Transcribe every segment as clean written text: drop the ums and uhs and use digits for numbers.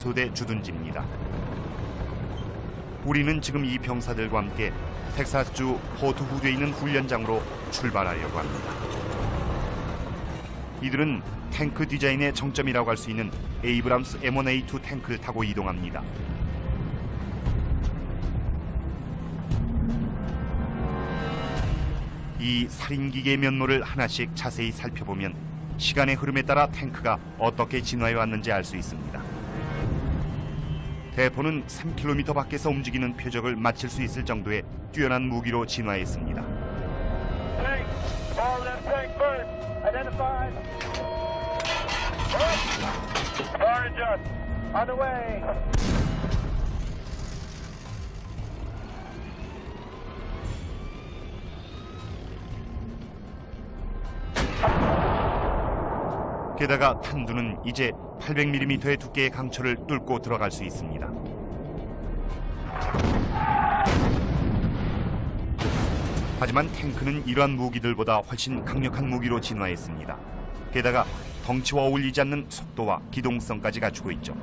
6대 주둔지입니다. 우리는 지금 이 병사들과 함께 텍사스주 포트 후드에 있는 훈련장으로 출발하려고 합니다. 이들은 탱크 디자인의 정점이라고 할 수 있는 에이브람스 M1A2 탱크를 타고 이동합니다. 이 살인기계의 면모를 하나씩 자세히 살펴보면 시간의 흐름에 따라 탱크가 어떻게 진화해 왔는지 알 수 있습니다. 대포는 3km 밖에서 움직이는 표적을 맞힐 수 있을 정도의 뛰어난 무기로 진화했습니다. 게다가 탄두는 이제 800mm의 두께의 강철을 뚫고 들어갈 수 있습니다. 하지만 탱크는 이러한 무기들보다 훨씬 강력한 무기로 진화했습니다. 게다가 덩치와 어울리지 않는 속도와 기동성까지 갖추고 있죠.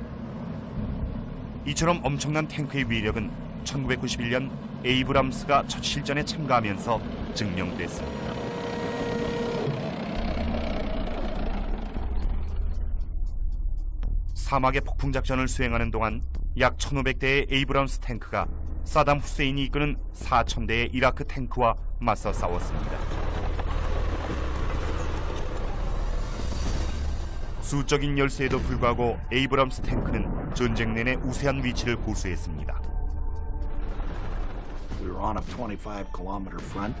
이처럼 엄청난 탱크의 위력은 1991년 에이브람스가 첫 실전에 참가하면서 증명됐습니다. 사막의 폭풍작전을 수행하는 동안 약 1,500대의 에이브람스 탱크가 사담 후세인이 이끄는 4,000대의 이라크 탱크와 맞서 싸웠습니다. 수적인 열세에도 불구하고 에이브람스 탱크는 전쟁 내내 우세한 위치를 고수했습니다. We were on a 25-kilometer front,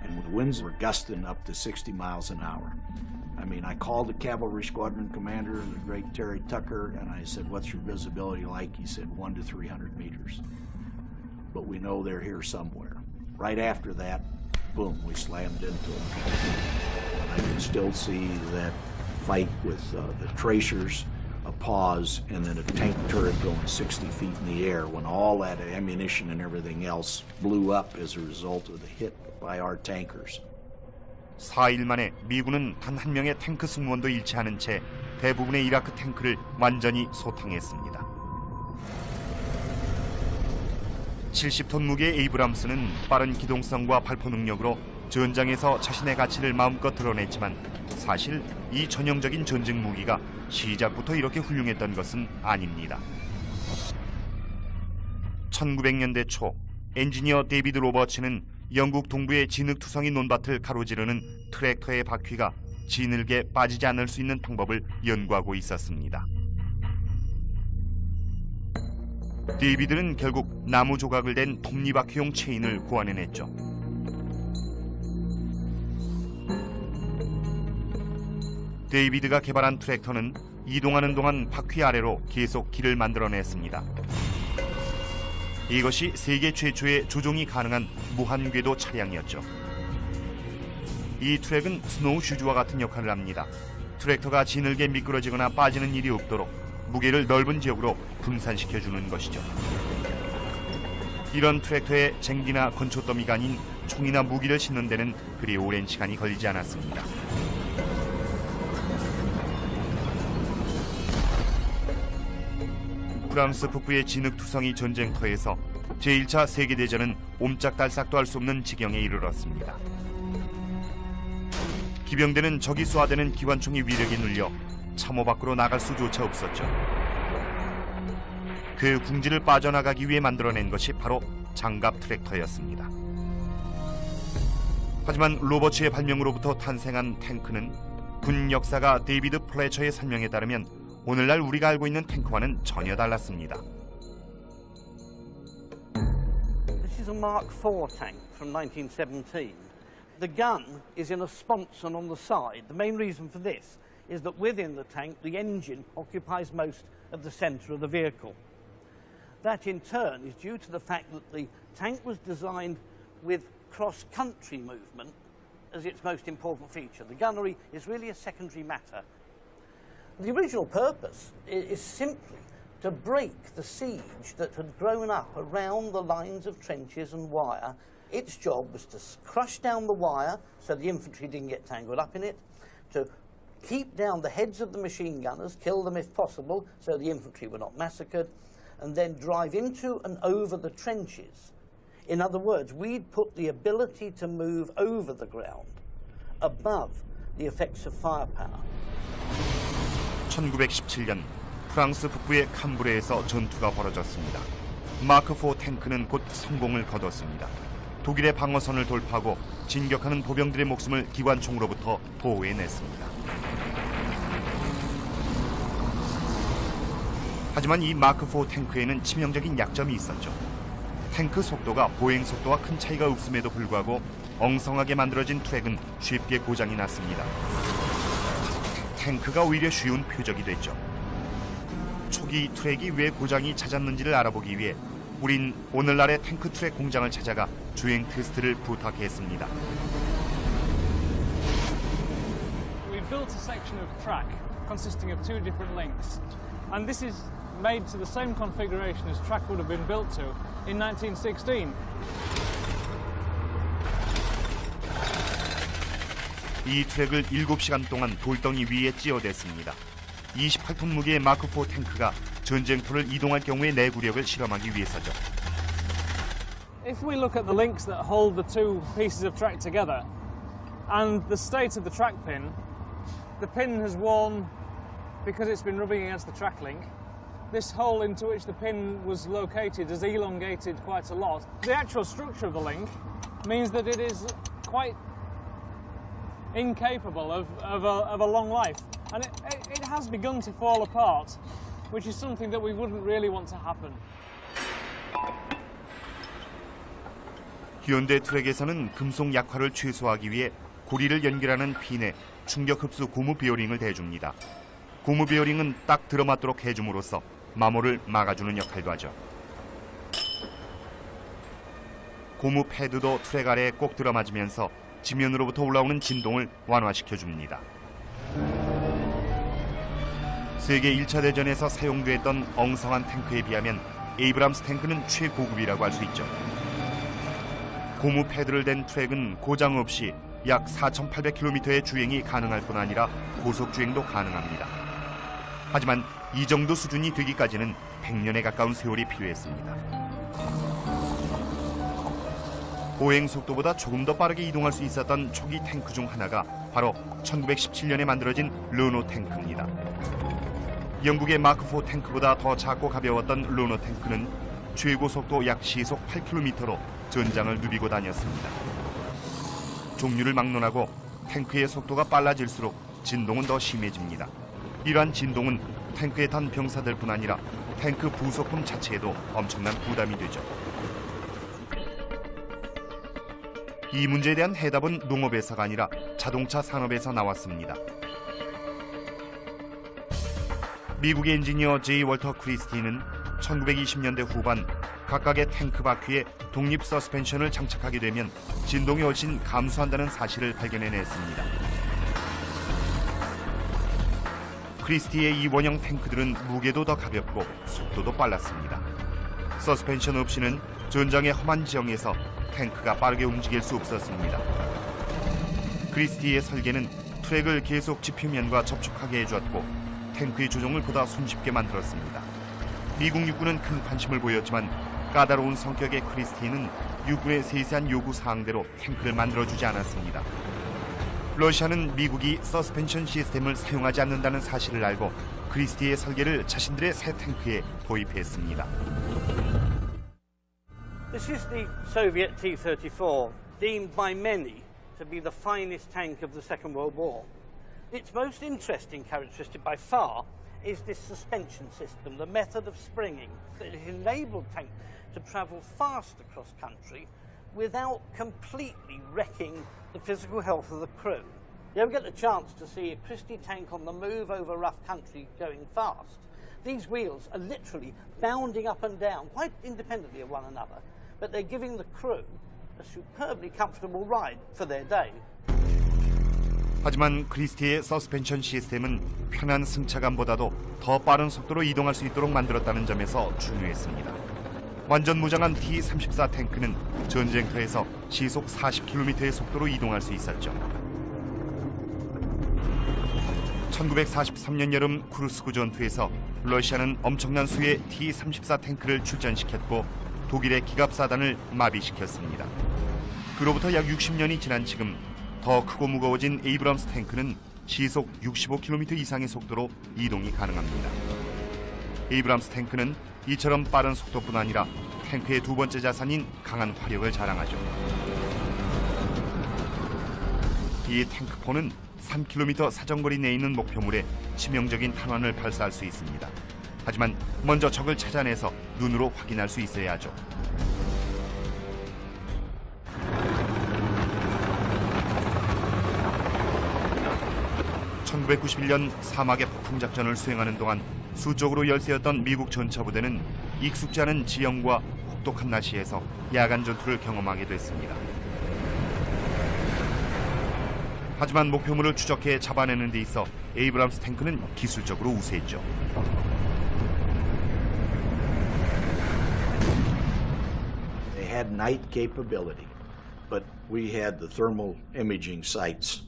and the winds were gusting up to 60 miles an hour. I mean, I called the cavalry squadron commander, the great Terry Tucker, and I said, "What's your visibility like?" He said, 1 to 300 meters. But we know they're here somewhere. Right after that, boom, we slammed into them. And I can still see that fight with the tracers, a pause, and then a tank turret going 60 feet in the air when all that ammunition and everything else blew up as a result of the hit by our tankers. 4일 만에 미군은 단 한 명의 탱크 승무원도 잃지 않은 채 대부분의 이라크 탱크를 완전히 소탕했습니다. 70톤 무게의 에이브람스는 빠른 기동성과 발포 능력으로 전장에서 자신의 가치를 마음껏 드러냈지만 사실 이 전형적인 전쟁 무기가 시작부터 이렇게 훌륭했던 것은 아닙니다. 1900년대 초 엔지니어 데이비드 로버츠는 영국 동부의 진흙투성이 논밭을 가로지르는 트랙터의 바퀴가 진흙에 빠지지 않을 수 있는 방법을 연구하고 있었습니다. 데이비드는 결국 나무 조각을 댄 톱니바퀴용 체인을 고안해냈죠. 데이비드가 개발한 트랙터는 이동하는 동안 바퀴 아래로 계속 길을 만들어냈습니다. 이것이 세계 최초의 조종이 가능한 무한궤도 차량이었죠. 이 트랙은 스노우 슈즈와 같은 역할을 합니다. 트랙터가 진흙에 미끄러지거나 빠지는 일이 없도록 무게를 넓은 지역으로 분산시켜주는 것이죠. 이런 트랙터에 쟁기나 건초더미가 아닌 총이나 무기를 싣는 데는 그리 오랜 시간이 걸리지 않았습니다. 프랑스 북부의 진흙투성이 전쟁터에서 제1차 세계대전은 옴짝달싹도 할 수 없는 지경에 이르렀습니다. 기병대는 적이 쏘아대는 기관총의 위력에 눌려 참호 밖으로 나갈 수조차 없었죠. 그 궁지를 빠져나가기 위해 만들어낸 것이 바로 장갑 트랙터였습니다. 하지만 로버츠의 발명으로부터 탄생한 탱크는 군 역사가 데이비드 플래처의 설명에 따르면 오늘날 우리가 알고 있는 탱크와는 전혀 달랐습니다. This is a Mark IV tank from 1917. The gun is in a sponson on the side. The main reason for this is that within the tank, the engine occupies most of the center of the vehicle. That in turn is due to the fact that the tank was designed with cross-country movement as its most important feature. The gunnery is really a secondary matter. The original purpose is simply to break the siege that had grown up around the lines of trenches and wire. Its job was to crush down the wire so the infantry didn't get tangled up in it, to keep down the heads of the machine gunners, kill them if possible, so the infantry were not massacred, and then drive into and over the trenches. In other words, we'd put the ability to move over the ground above the effects of firepower. 1917년 프랑스 북부의 캄브레에서 전투가 벌어졌습니다. 마크4 탱크는 곧 성공을 거뒀습니다. 독일의 방어선을 돌파하고 진격하는 보병들의 목숨을 기관총으로부터 보호해냈습니다. 하지만 이 마크4 탱크에는 치명적인 약점이 있었죠. 탱크 속도가 보행 속도와 큰 차이가 없음에도 불구하고 엉성하게 만들어진 트랙은 쉽게 고장이 났습니다. 탱크가 오히려 쉬운 표적이 됐죠. 초기 트랙이 왜 고장이 잦았는지를 알아보기 위해 우린 오늘날의 탱크 트랙 공장을 찾아가 주행 테스트를 부탁했습니다. We built a section of track consisting of two different links, and this is made to the same configuration as track would have been built to in 1916. 이 트랙을 7시간 동안 돌덩이 위에 찌어댔습니다. 28톤 무게의 마크4 탱크가 전쟁터를 이동할 경우의 내구력을 실험하기 위해서죠. If we look at the links that hold the two pieces of track together and the state of the track pin, the pin has worn because it's been rubbing against the track link. This hole into which the pin was located has elongated quite a lot. The actual structure of the link means that it is quite incapable of a long life, and it has begun to fall apart, which is something that we wouldn't really want to happen. 현대 트랙에서는 금속 약화를 최소화하기 위해 고리를 연결하는 핀에 충격 흡수 고무 베어링을 대줍니다. 고무 베어링은 딱 들어맞도록 해줌으로써 마모를 막아주는 역할도 하죠. 고무 패드도 트랙 아래에 꼭 들어맞으면서 지면으로부터 올라오는 진동을 완화시켜줍니다. 세계 1차 대전에서 사용됐던 엉성한 탱크에 비하면 에이브람스 탱크는 최고급이라고 할 수 있죠. 고무 패드를 댄 트랙은 고장 없이 약 4,800km의 주행이 가능할 뿐 아니라 고속 주행도 가능합니다. 하지만 이 정도 수준이 되기까지는 100년에 가까운 세월이 필요했습니다. 보행 속도보다 조금 더 빠르게 이동할 수 있었던 초기 탱크 중 하나가 바로 1917년에 만들어진 르노 탱크입니다. 영국의 마크4 탱크보다 더 작고 가벼웠던 르노 탱크는 최고 속도 약 시속 8km로 전장을 누비고 다녔습니다. 종류를 막론하고 탱크의 속도가 빨라질수록 진동은 더 심해집니다. 이러한 진동은 탱크에 탄 병사들뿐 아니라 탱크 부속품 자체에도 엄청난 부담이 되죠. 이 문제에 대한 해답은 농업에서가 아니라 자동차 산업에서 나왔습니다. 미국의 엔지니어 제이 월터 크리스티는 1920년대 후반 각각의 탱크 바퀴에 독립 서스펜션을 장착하게 되면 진동이 훨씬 감소한다는 사실을 발견해냈습니다. 크리스티의 이 원형 탱크들은 무게도 더 가볍고 속도도 빨랐습니다. 서스펜션 없이는 전장의 험한 지형에서 탱크가 빠르게 움직일 수 없었습니다. 크리스티의 설계는 트랙을 계속 지표면과 접촉하게 해주었고 탱크의 조종을 보다 손쉽게 만들었습니다. 미국 육군은 큰 관심을 보였지만 까다로운 성격의 크리스티는 육군의 세세한 요구 사항대로 탱크를 만들어주지 않았습니다. 러시아는 미국이 서스펜션 시스템을 사용하지 않는다는 사실을 알고 크리스티의 설계를 자신들의 새 탱크에 도입했습니다. This is the Soviet T-34, deemed by many to be the finest tank of the Second World War. Its most interesting characteristic by far is this suspension system, the method of springing. It enabled tanks to travel fast across country without completely wrecking the physical health of the crew. You ever get the chance to see a Christie tank on the move over rough country going fast? These wheels are literally bounding up and down quite independently of one another, but they're giving the crew a superbly comfortable ride for their day. 하지만 크리스티의 서스펜션 시스템은 편한 승차감보다도 더 빠른 속도로 이동할 수 있도록 만들었다는 점에서 중요했습니다. 완전 무장한 T-34 탱크는 전쟁터에서 시속 40km의 속도로 이동할 수 있었죠. 1943년 여름 쿠르스크 전투에서 러시아는 엄청난 수의 T-34 탱크를 출전시켰고 독일의 기갑사단을 마비시켰습니다. 그로부터 약 60년이 지난 지금 더 크고 무거워진 에이브럼스 탱크는 시속 65km 이상의 속도로 이동이 가능합니다. 에이브럼스 탱크는 이처럼 빠른 속도뿐 아니라 탱크의 두 번째 자산인 강한 화력을 자랑하죠. 이 탱크포는 3km 사정거리 내에 있는 목표물에 치명적인 탄환을 발사할 수 있습니다. 하지만 먼저 적을 찾아내서 눈으로 확인할 수 있어야 하죠. (1991년) 사막의 폭풍작전을 수행하는 동안 수적으로 열세였던 미국 전차부대는 익숙지 않은 지형과 혹독한 날씨에서 야간 전투를 경험하게 됐습니다. 하지만 목표물을 추적해 잡아내는 데 있어 에이브럼스 탱크는 기술적으로 우세했죠. They had night capability, but we had the thermal imaging sights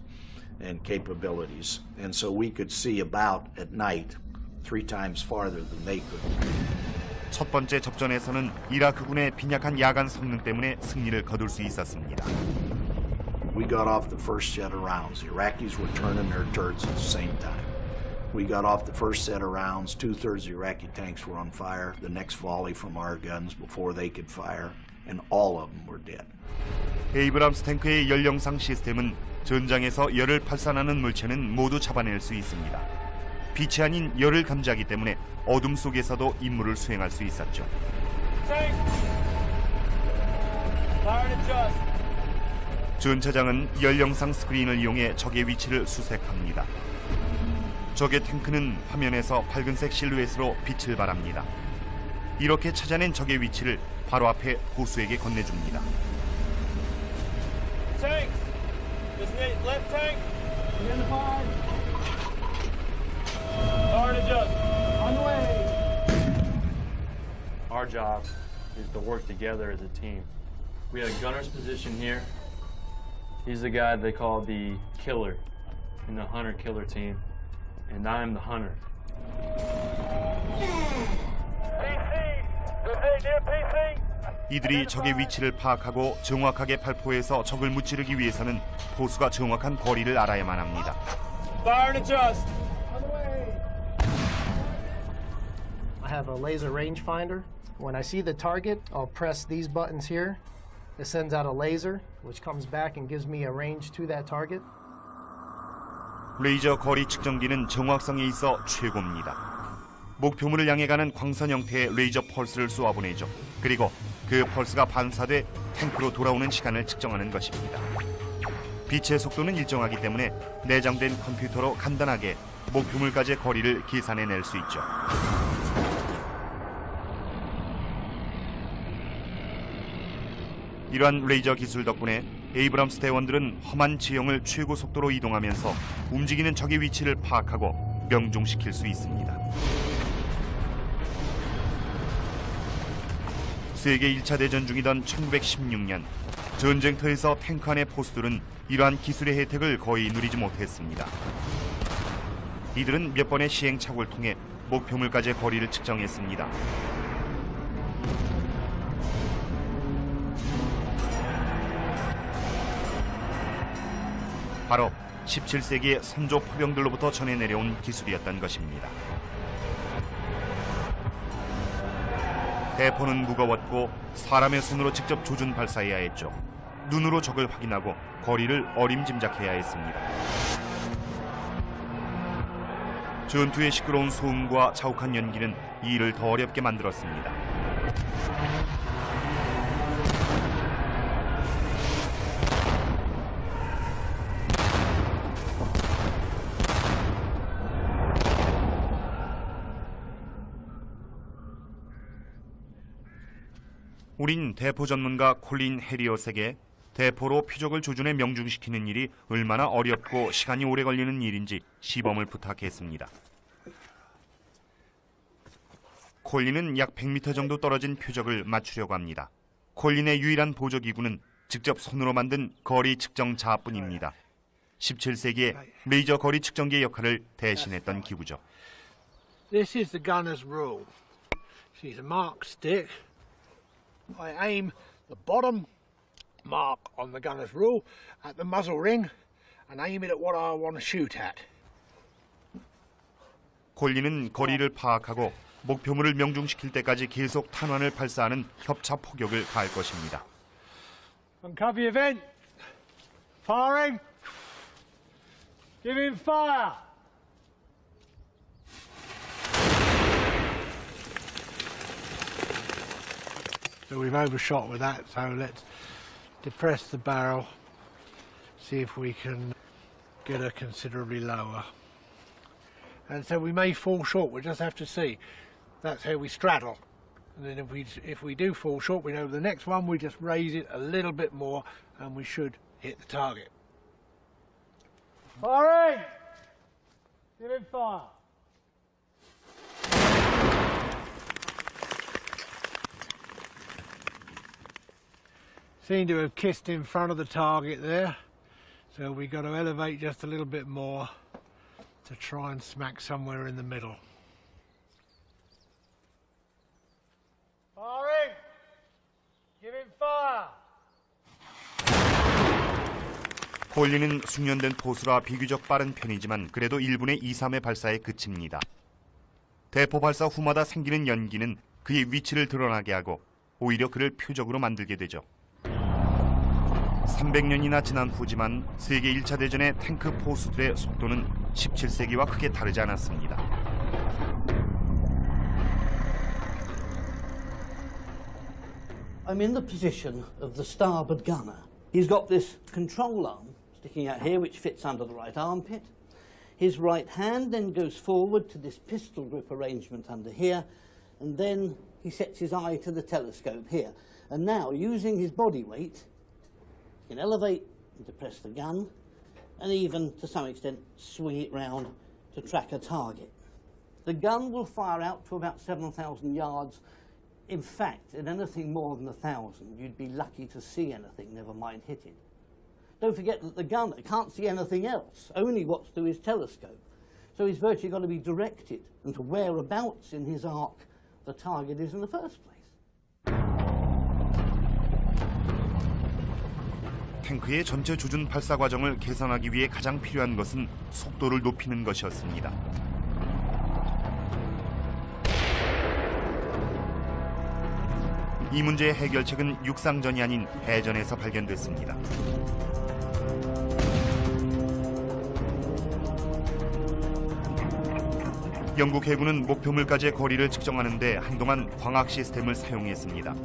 and capabilities, and so we could see about at night 3 times farther than they could. 첫 번째 접전에서는 이라크군의 빈약한 야간 성능 때문에 승리를 거둘 수 있었습니다. We got off the first set of rounds. The Iraqis were turning their turrets at the same time. We got off the first set of rounds. 2/3 the Iraqi tanks were on fire. The next volley from our guns before they could fire, and all of them were dead. 에이브럼스 탱크의 연령상 시스템은 전장에서 열을 발산하는 물체는 모두 잡아낼 수 있습니다. 빛이 아닌 열을 감지하기 때문에 어둠 속에서도 임무를 수행할 수 있었죠. 전차장은 연령상 스크린을 이용해 적의 위치를 수색합니다. 적의 탱크는 화면에서 밝은색 실루엣으로 빛을 발합니다. 이렇게 찾아낸 적의 위치를 바로 앞에 보수에게 건네줍니다. Our job is to work together as a team. We have a gunner's position here. He's the guy they call the killer in the hunter-killer team, and I'm the hunter. 이들이 적의 위치를 파악하고 정확하게 발포해서 적을 무찌르기 위해서는 보수가 정확한 거리를 알아야만 합니다. Fire and adjust. I have a laser rangefinder. When I see the target, I'll press these buttons here. It sends out a laser, which comes back and gives me a range to that target. 레이저 거리 측정기는 정확성에 있어 최고입니다. 목표물을 향해 가는 광선 형태의 레이저 펄스를 쏘아보내죠. 그리고 그 펄스가 반사돼 탱크로 돌아오는 시간을 측정하는 것입니다. 빛의 속도는 일정하기 때문에 내장된 컴퓨터로 간단하게 목표물까지의 거리를 계산해낼 수 있죠. 이러한 레이저 기술 덕분에 에이브럼스 대원들은 험한 지형을 최고 속도로 이동하면서 움직이는 적의 위치를 파악하고 명중시킬 수 있습니다. 세계 1차 대전 중이던 1916년 전쟁터에서 탱크 안의 포수들은 이러한 기술의 혜택을 거의 누리지 못했습니다. 이들은 몇 번의 시행착오를 통해 목표물까지의 거리를 측정했습니다. 바로 17세기의 선조 포병들로부터 전해 내려온 기술이었던 것입니다. 대포는 무거웠고 사람의 손으로 직접 조준 발사해야 했죠. 눈으로 적을 확인하고 거리를 어림짐작해야 했습니다. 전투의 시끄러운 소음과 자욱한 연기는 이 일을 더 어렵게 만들었습니다. 우린 대포 전문가 콜린 해리엇에게 대포로 표적을 조준해 명중시키는 일이 얼마나 어렵고 시간이 오래 걸리는 일인지 시범을 부탁했습니다. 콜린은 약 100m 정도 떨어진 표적을 맞추려고 합니다. 콜린의 유일한 보조기구는 직접 손으로 만든 거리 측정 자뿐입니다. 17세기의 메이저 거리 측정기의 역할을 대신했던 기구죠. This is the gunner's rule. She's a mark stick. I aim the bottom mark on the gunner's rule at the muzzle ring and aim it at what I want to shoot at. 콜린은 거리를 파악하고 목표물을 명중시킬 때까지 계속 탄환을 발사하는 협차 포격을 가할 것입니다. Uncover your vent. Firing. Give him fire. So we've overshot with that, so let's depress the barrel, see if we can get her considerably lower. And so we may fall short, we'll just have to see. That's how we straddle. And then if we do fall short, we know the next one we just raise it a little bit more and we should hit the target. Firing! Give him fire. Seem to have kissed in front of the target there, so we've got to elevate just a little bit more to try and smack somewhere in the middle. Firing! Give him fire! 콜린은 숙련된 포수라 비교적 빠른 편이지만 그래도 1분의 2, 3의 발사에 그칩니다. 대포 발사 후마다 생기는 연기는 그의 위치를 드러나게 하고 오히려 그를 표적으로 만들게 되죠. 300년이나 지난 후지만 세계 1차 대전의 탱크 포수들의 속도는 17세기와 크게 다르지 않았습니다. I'm in the position of the starboard gunner. He's got this control arm sticking out here which fits under the right armpit. His right hand then goes forward to this pistol grip arrangement under here, and then he sets his eye to the telescope here. And now, using his body weight, he can elevate and depress the gun, and even, to some extent, swing it round to track a target. The gun will fire out to about 7,000 yards. In fact, at anything more than 1,000, you'd be lucky to see anything, never mind hit it. Don't forget that the gunner can't see anything else, only what's through his telescope. So he's virtually got to be directed into whereabouts in his arc the target is in the first place. 탱크의 전체 조준 발사 과정을 개선하기 위해 가장 필요한 것은 속도를 높이는 것이었습니다. 이 문제의 해결책은 육상전이 아닌 해전에서 발견됐습니다. 영국 해군은 목표물까지의 거리를 측정하는 데 한동안 광학 시스템을 사용했습니다.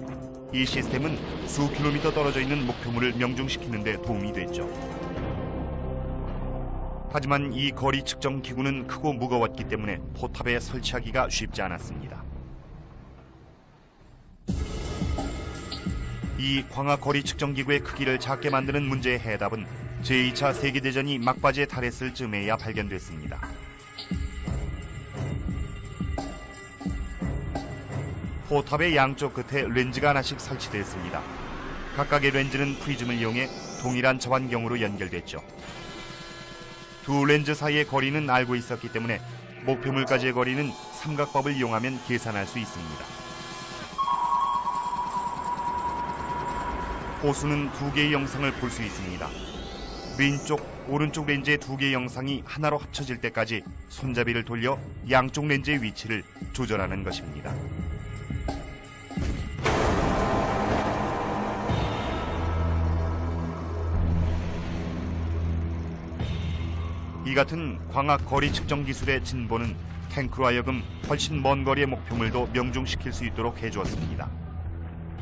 이 시스템은 수 킬로미터 떨어져 있는 목표물을 명중시키는 데 도움이 됐죠. 하지만 이 거리 측정 기구는 크고 무거웠기 때문에 포탑에 설치하기가 쉽지 않았습니다. 이 광학 거리 측정 기구의 크기를 작게 만드는 문제의 해답은 제2차 세계대전이 막바지에 달했을 즈음에야 발견됐습니다. 포탑의 양쪽 끝에 렌즈가 하나씩 설치됐습니다. 각각의 렌즈는 프리즘을 이용해 동일한 저환경으로 연결됐죠. 두 렌즈 사이의 거리는 알고 있었기 때문에 목표물까지의 거리는 삼각법을 이용하면 계산할 수 있습니다. 포수는 두 개의 영상을 볼 수 있습니다. 왼쪽, 오른쪽 렌즈의 두 개의 영상이 하나로 합쳐질 때까지 손잡이를 돌려 양쪽 렌즈의 위치를 조절하는 것입니다. 이 같은 광학 거리 측정 기술의 진보는 탱크로 하여금 훨씬 먼 거리의 목표물도 명중시킬 수 있도록 해주었습니다.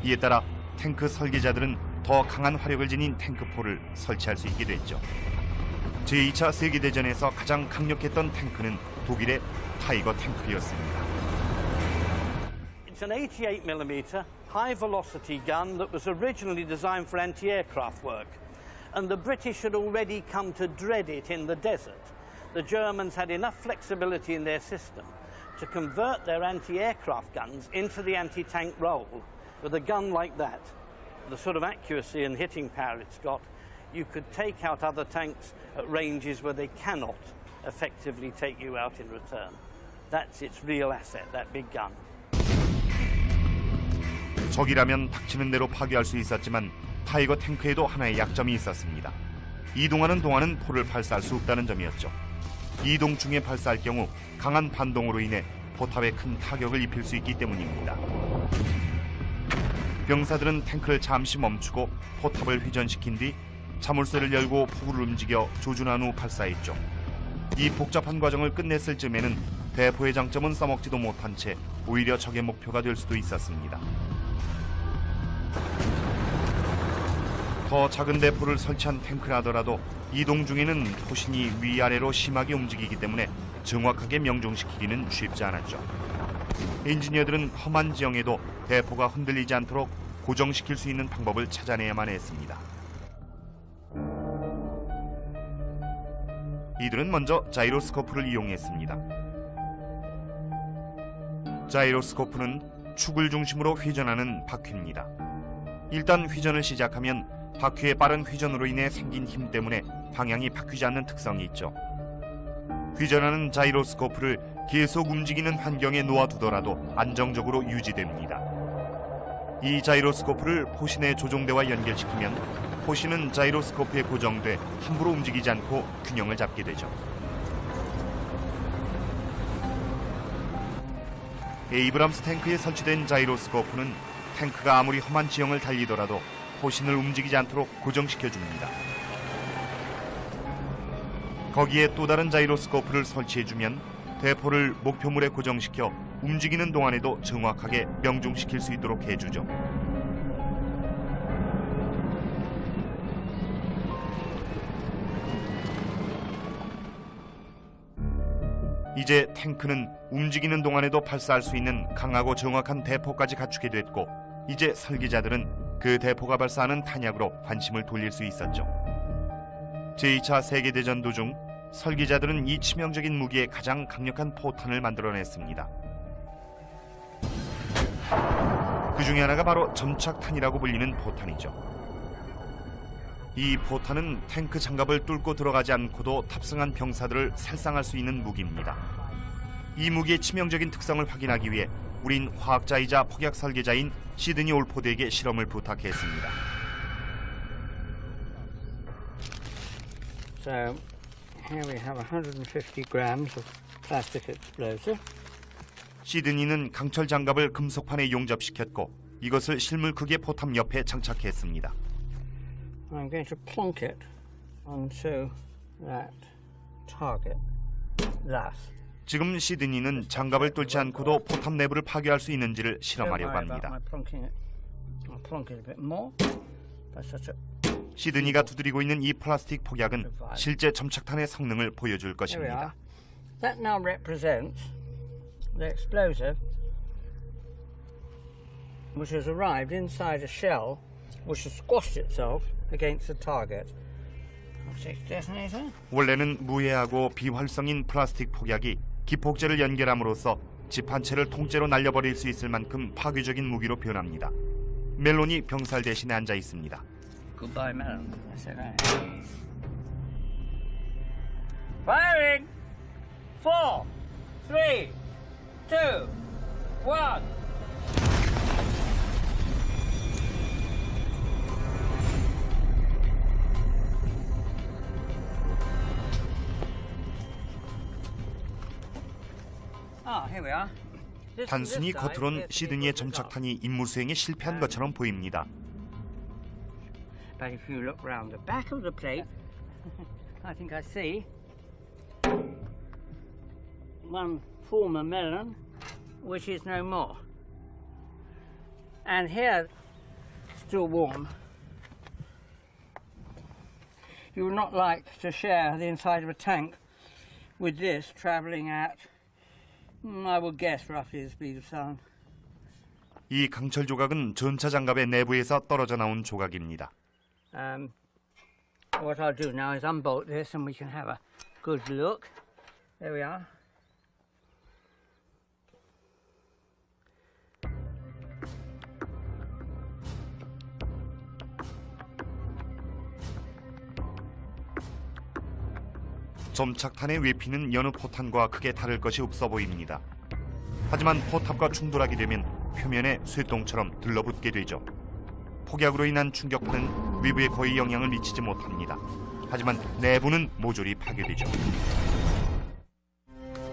이에 따라 탱크 설계자들은 더 강한 화력을 지닌 탱크포를 설치할 수 있게 됐죠. 제2차 세계대전에서 가장 강력했던 탱크는 독일의 타이거 탱크였습니다. It's an 88mm high-velocity gun that was originally designed for anti-aircraft work. And the British had already come to dread it in the desert. The Germans had enough flexibility in their system to convert their anti-aircraft guns into the anti-tank role. With a gun like that, the sort of accuracy and hitting power it's got, you could take out other tanks at ranges where they cannot effectively take you out in return. That's its real asset, that big gun. 적이라면 닥치는 대로 파괴할 수 있었지만 타이거 탱크에도 하나의 약점이 있었습니다. 이동하는 동안은 포를 발사할 수 없다는 점이었죠. 이동 중에 발사할 경우 강한 반동으로 인해 포탑에 큰 타격을 입힐 수 있기 때문입니다. 병사들은 탱크를 잠시 멈추고 포탑을 회전시킨 뒤 자물쇠를 열고 포구를 움직여 조준한 후 발사했죠. 이 복잡한 과정을 끝냈을 즈음에는 대포의 장점은 써먹지도 못한 채 오히려 적의 목표가 될 수도 있었습니다. 더 작은 대포를 설치한 탱크라더라도 이동 중에는 포신이 위아래로 심하게 움직이기 때문에 정확하게 명중시키기는 쉽지 않았죠. 엔지니어들은 험한 지형에도 대포가 흔들리지 않도록 고정시킬 수 있는 방법을 찾아내야만 했습니다. 이들은 먼저 자이로스코프를 이용했습니다. 자이로스코프는 축을 중심으로 회전하는 바퀴입니다. 일단 회전을 시작하면 바퀴의 빠른 회전으로 인해 생긴 힘 때문에 방향이 바뀌지 않는 특성이 있죠. 회전하는 자이로스코프를 계속 움직이는 환경에 놓아두더라도 안정적으로 유지됩니다. 이 자이로스코프를 포신에 조종대와 연결시키면 포신은 자이로스코프에 고정돼 함부로 움직이지 않고 균형을 잡게 되죠. 에이브람스 탱크에 설치된 자이로스코프는 탱크가 아무리 험한 지형을 달리더라도 포신을 움직이지 않도록 고정시켜줍니다. 거기에 또 다른 자이로스코프를 설치해주면 대포를 목표물에 고정시켜 움직이는 동안에도 정확하게 명중시킬 수 있도록 해주죠. 이제 탱크는 움직이는 동안에도 발사할 수 있는 강하고 정확한 대포까지 갖추게 됐고, 이제 설계자들은 그 대포가 발사하는 탄약으로 관심을 돌릴 수 있었죠. 제2차 세계대전 도중 설계자들은 이 치명적인 무기의 가장 강력한 포탄을 만들어냈습니다. 그 중에 하나가 바로 점착탄이라고 불리는 포탄이죠. 이 포탄은 탱크 장갑을 뚫고 들어가지 않고도 탑승한 병사들을 살상할 수 있는 무기입니다. 이 무기의 치명적인 특성을 확인하기 위해 우린 화학자이자 폭약 설계자인 시드니 올포드에게 실험을 부탁했습니다. So here we have 150 grams of plastic explosive. 시드니는 강철 장갑을 금속판에 용접시켰고 이것을 실물 크기의 포탑 옆에 장착했습니다. I'm going to plonk it onto that target. Thus. 지금 시드니는 장갑을 뚫지 않고도 포탑 내부를 파괴할 수 있는지를 실험하려고 합니다. I'll plonk it a bit more. That's such a 시드니가 두드리고 있는 이 플라스틱 폭약은 실제 점착탄의 성능을 보여줄 Here we are. 것입니다. That now represents the explosive which has arrived inside a shell which has squashed itself against the target. Detonator. 원래는 무해하고 비활성인 플라스틱 폭약이 기폭제를 연결함으로써 집 한 채를 통째로 날려버릴 수 있을 만큼 파괴적인 무기로 변합니다. 멜론이 병살 대신에 앉아 있습니다. Goodbye, Melon. That's it, right? Firing! 4, 3, 2, 1. Here we are. 단순히 겉으론 시드니의 점착탄이 임무 수행에 실패한 것처럼 보입니다. But if you look round the back of the plate, I think I see one former melon, which is no more. And here, still warm. You would not like to share the inside of a tank with this travelling at, I would guess, roughly the speed of sound. 이 강철 조각은 전차 장갑의 내부에서 떨어져 나온 조각입니다. What I'll do now is unbolt this and we can have a good look. There we are. 점착탄의 외피는 여느 포탄과 크게 다를 것이 없어 보입니다. 하지만 포탑과 충돌하게 되면 표면에 쇠똥처럼 들러붙게 되죠. 폭약으로 인한 충격파는 외부에 거의 영향을 미치지 못합니다. 하지만 내부는 모조리 파괴되죠.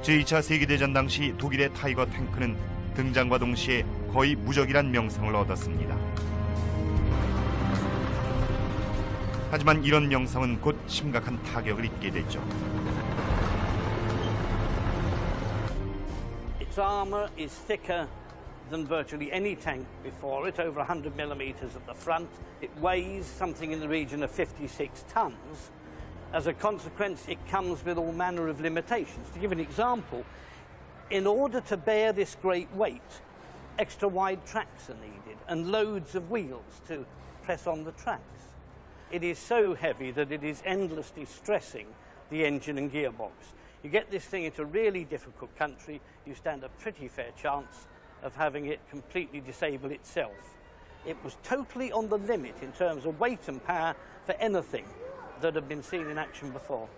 제2차 세계대전 당시 독일의 타이거 탱크는 등장과 동시에 거의 무적이란 명성을 얻었습니다. 하지만 이런 명성은 곧 심각한 타격을 입게 되죠. Its armour is thicker than virtually any tank before it, over 100 millimetres at the front. It weighs something in the region of 56 tons. As a consequence, it comes with all manner of limitations. To give an example, in order to bear this great weight, extra wide tracks are needed and loads of wheels to press on the tracks. It is so heavy that it is endlessly stressing the engine and gearbox. You get this thing into a really difficult country, you stand a pretty fair chance of having it completely disable itself. It was totally on the limit in terms of weight and power for anything that had been seen in action before.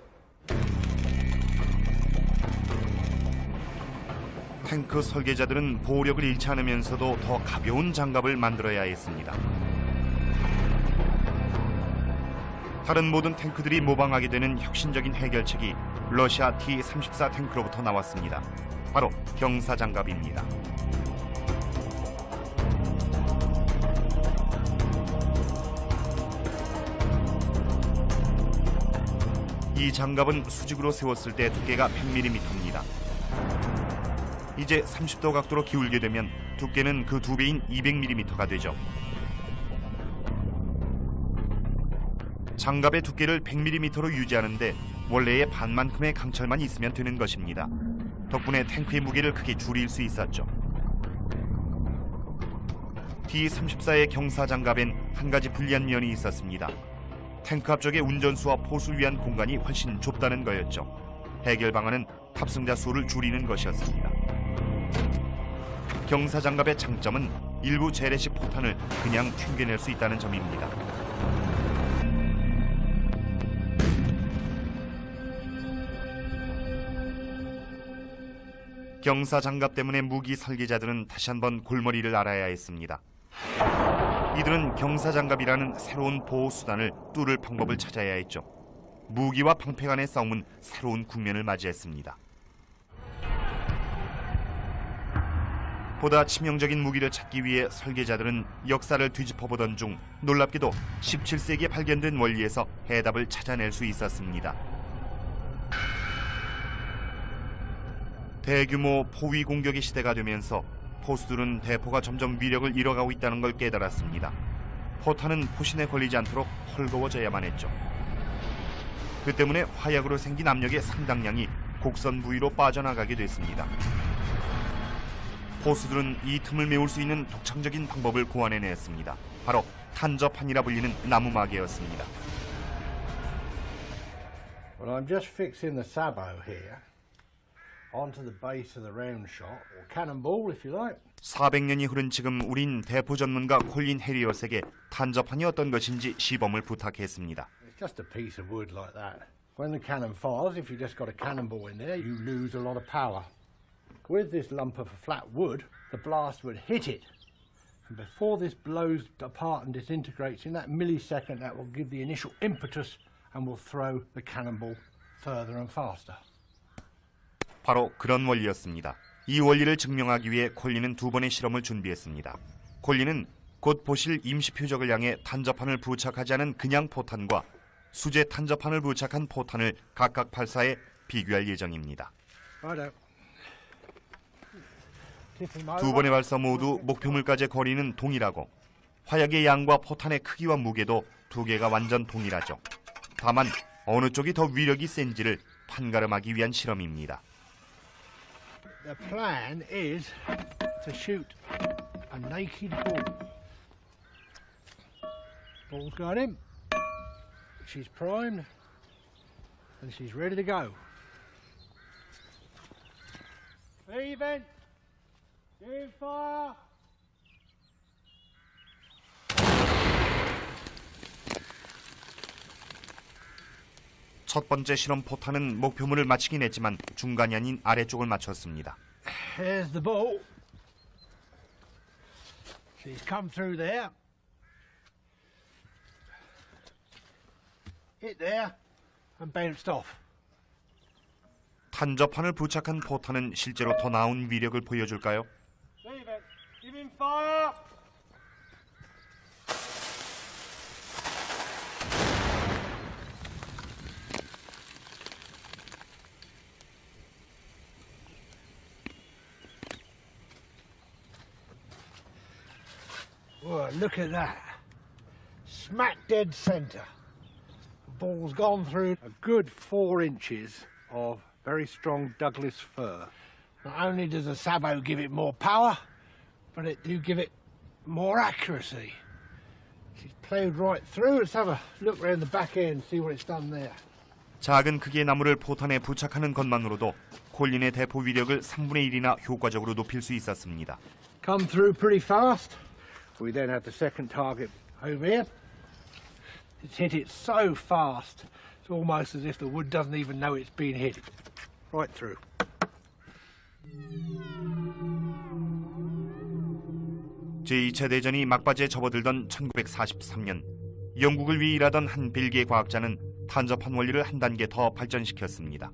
탱크 설계자들은 보호력을 잃지 않으면서도 더 가벼운 장갑을 만들어야 했습니다. 다른 모든 탱크들이 모방하게 되는 혁신적인 해결책이 러시아 T-34 탱크로부터 나왔습니다. 바로 경사장갑입니다. 이 장갑은 수직으로 세웠을 때 두께가 100mm입니다. 이제 30도 각도로 기울게 되면 두께는 그 2배인 200mm가 되죠. 장갑의 두께를 100mm로 유지하는데 원래의 반만큼의 강철만 있으면 되는 것입니다. 덕분에 탱크의 무게를 크게 줄일 수 있었죠. T-34의 경사장갑엔 한 가지 불리한 면이 있었습니다. 탱크 앞쪽의 운전수와 포수를 위한 공간이 훨씬 좁다는 거였죠. 해결 방안은 탑승자 수를 줄이는 것이었습니다. 경사장갑의 장점은 일부 재래식 포탄을 그냥 튕겨낼 수 있다는 점입니다. 경사장갑 때문에 무기 설계자들은 다시 한번 골머리를 앓아야 했습니다. 이들은 경사장갑이라는 새로운 보호수단을 뚫을 방법을 찾아야 했죠. 무기와 방패 간의 싸움은 새로운 국면을 맞이했습니다. 보다 치명적인 무기를 찾기 위해 설계자들은 역사를 뒤집어보던 중 놀랍게도 17세기에 발견된 원리에서 해답을 찾아낼 수 있었습니다. 대규모 포위 공격의 시대가 되면서 포수들은 대포가 점점 위력을 잃어가고 있다는 걸 깨달았습니다. 포탄은 포신에 걸리지 않도록 헐거워져야만 했죠. 그 때문에 화약으로 생긴 압력의 상당량이 곡선 부위로 빠져나가게 됐습니다. 포수들은 이 틈을 메울 수 있는 독창적인 방법을 고안해냈습니다. 바로 탄저판이라 불리는 나무마개였습니다. Well, I'm just fixing the sabot here onto the base of the round shot, or cannonball if you like. 400년이 흐른 지금 우린 대포 전문가 콜린 해리엇에게 탄저판이 어떤 것인지 시범을 부탁했습니다. It's just a piece of wood like that. When the cannon fires, if you just got a cannonball in there, you lose a lot of power. With this lump of flat wood, the blast would hit it. And before this blows apart and disintegrates, in that millisecond, that will give the initial impetus and will throw the cannonball further and faster. 바로 그런 원리였습니다. 이 원리를 증명하기 위해 콜린은 2번의 실험을 준비했습니다. 콜린은 곧 보실 임시 표적을 향해 탄저판을 부착하지 않은 그냥 포탄과 수제 탄저판을 부착한 포탄을 각각 발사해 비교할 예정입니다. 두 번의 발사 모두 목표물까지의 거리는 동일하고 화약의 양과 포탄의 크기와 무게도 두 개가 완전 동일하죠. 다만 어느 쪽이 더 위력이 센지를 판가름하기 위한 실험입니다. The plan is to shoot a naked ball. Ball's gone in. She's primed and she's ready to go. Even. Give fire. 첫 번째 실험 포탄은 목표물을 맞히긴 했지만 중간이 아닌 아래쪽을 맞췄습니다. Here's the ball. She's come through there. Hit there and bounced off. 탄저판을 부착한 포탄은 실제로 더 나은 위력을 보여줄까요? Leave it. Give him fire. Whoa, look at that. Smack dead centre. The ball's gone through a good 4 inches of very strong Douglas fir. Not only does the sabot give it more power, but it do give it more accuracy. She's ploughed right through. Let's have a look round the back end, see what it's done there. 작은 크기의 나무를 포탄에 부착하는 것만으로도 콜린의 대포 위력을 3분의 1이나 효과적으로 높일 수 있었습니다. Come through pretty fast. We then have the second target over here. It's hit it so fast, it's almost as if the wood doesn't even know it's been hit. Right through. 제2차 대전이 막바지에 접어들던 1943년, 영국을 위해 일하던 한 벨기에 과학자는 탄저판 원리를 한 단계 더 발전시켰습니다.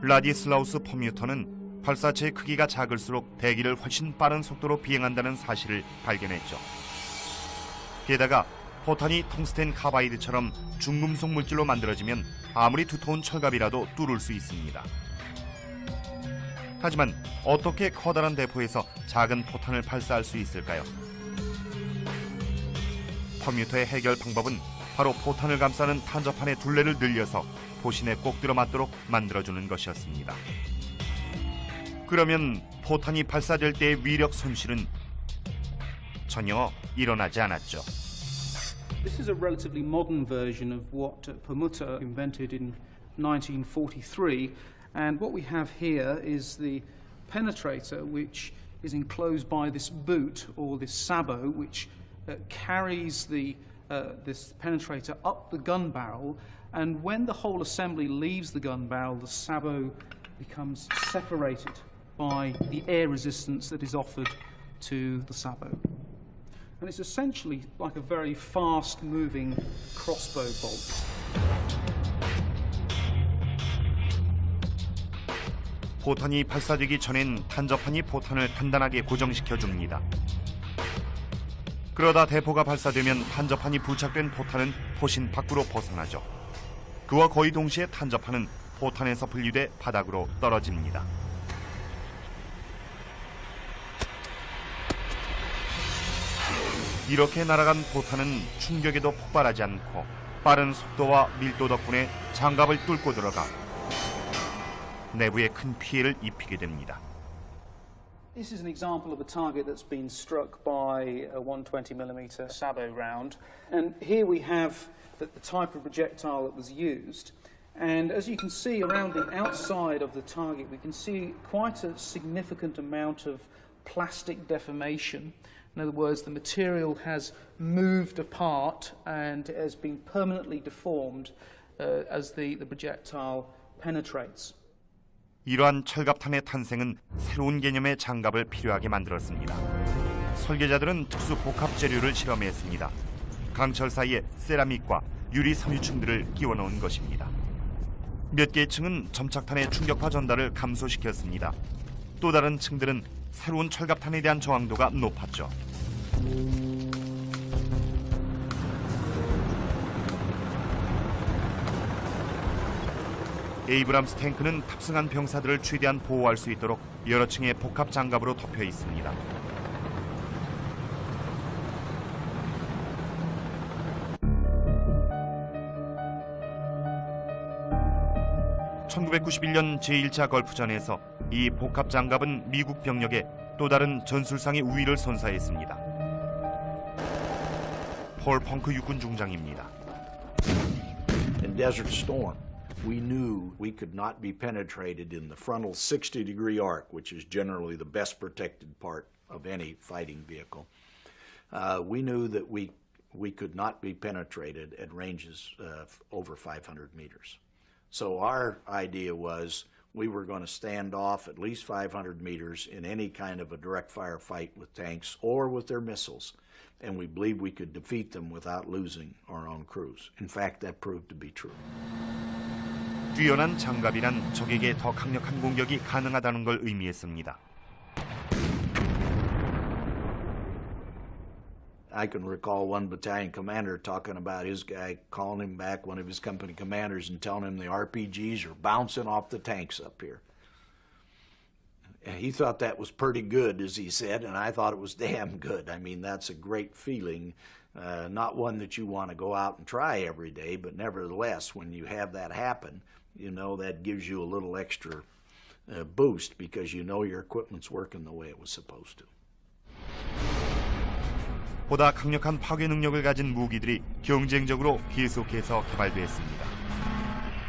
라디슬라우스 포뮤터는 발사체의 크기가 작을수록 대기를 훨씬 빠른 속도로 비행한다는 사실을 발견했죠. 게다가 포탄이 텅스텐 카바이드처럼 중금속 물질로 만들어지면 아무리 두터운 철갑이라도 뚫을 수 있습니다. 하지만 어떻게 커다란 대포에서 작은 포탄을 발사할 수 있을까요? 포뮤터의 해결 방법은 바로 포탄을 감싸는 탄저판의 둘레를 늘려서 포신에 꼭 들어맞도록 만들어주는 것이었습니다. 그러면 포탄이 발사될 때의 위력 손실은 전혀 일어나지 않았죠. This is a relatively modern version of what Permutter invented in 1943, and what we have here is the penetrator, which is enclosed by this boot or this sabot, which carries this penetrator up the gun barrel, and when the whole assembly leaves the gun barrel, the sabot becomes separated by the air resistance that is offered to the sabot. And it's essentially like a very fast-moving crossbow bolt. 포탄이 발사되기 전엔 탄저판이 포탄을 단단하게 고정시켜줍니다. 그러다 대포가 발사되면 탄저판이 부착된 포탄은 포신 밖으로 벗어나죠. 그와 거의 동시에 탄저판은 포탄에서 분리돼 바닥으로 떨어집니다. 이렇게 날아간 포탄은 충격에도 폭발하지 않고 빠른 속도와 밀도 덕분에 장갑을 뚫고 들어가 내부에 큰 피해를 입히게 됩니다. This is an example of a target that's been struck by a 120mm sabot round. And here we have the type of projectile that was used. And as you can see around the outside of the target, we can see quite a significant amount of plastic deformation. In other words, the material has moved apart and has been permanently deformed as the projectile penetrates. 이러한 철갑탄의 탄생은 새로운 개념의 장갑을 필요하게 만들었습니다. 설계자들은 특수 복합 재료를 실험했습니다. 강철 사이에 세라믹과 유리 섬유층들을 끼워 넣은 것입니다. 몇 개의 층은 점착탄의 충격파 전달을 감소시켰습니다. 또 다른 층들은 새로운 철갑탄에 대한 저항도가 높았죠. 에이브람스 탱크는 탑승한 병사들을 최대한 보호할 수 있도록 여러 층의 복합 장갑으로 덮여 있습니다. (1991년) 제1차 걸프전에서 이 복합 장갑은 미국 병력에 또 다른 전술상의 우위를 선사했습니다. 폴 펑크 육군 중장입니다. In Desert Storm, we knew we could not be penetrated in the frontal 60-degree arc, which is generally the best protected part of any fighting vehicle. We knew that we we could not be penetrated at ranges over 500 meters. So our idea was we were going to stand off at least 500 meters in any kind of a direct fire fight with tanks or with their missiles, and we believed we could defeat them without losing our own crews. In fact, that proved to be true. 뛰어난 장갑이란 적에게 더 강력한 공격이 가능하다는 걸 의미했습니다. I can recall one battalion commander talking about his guy calling him back, one of his company commanders, and telling him the RPGs are bouncing off the tanks up here. And he thought that was pretty good, as he said, and I thought it was damn good. I mean, that's a great feeling, not one that you want to go out and try every day, but nevertheless, when you have that happen, you know that gives you a little extra boost because you know your equipment's working the way it was supposed to. 보다 강력한 파괴 능력을 가진 무기들이 경쟁적으로 계속해서 개발됐습니다.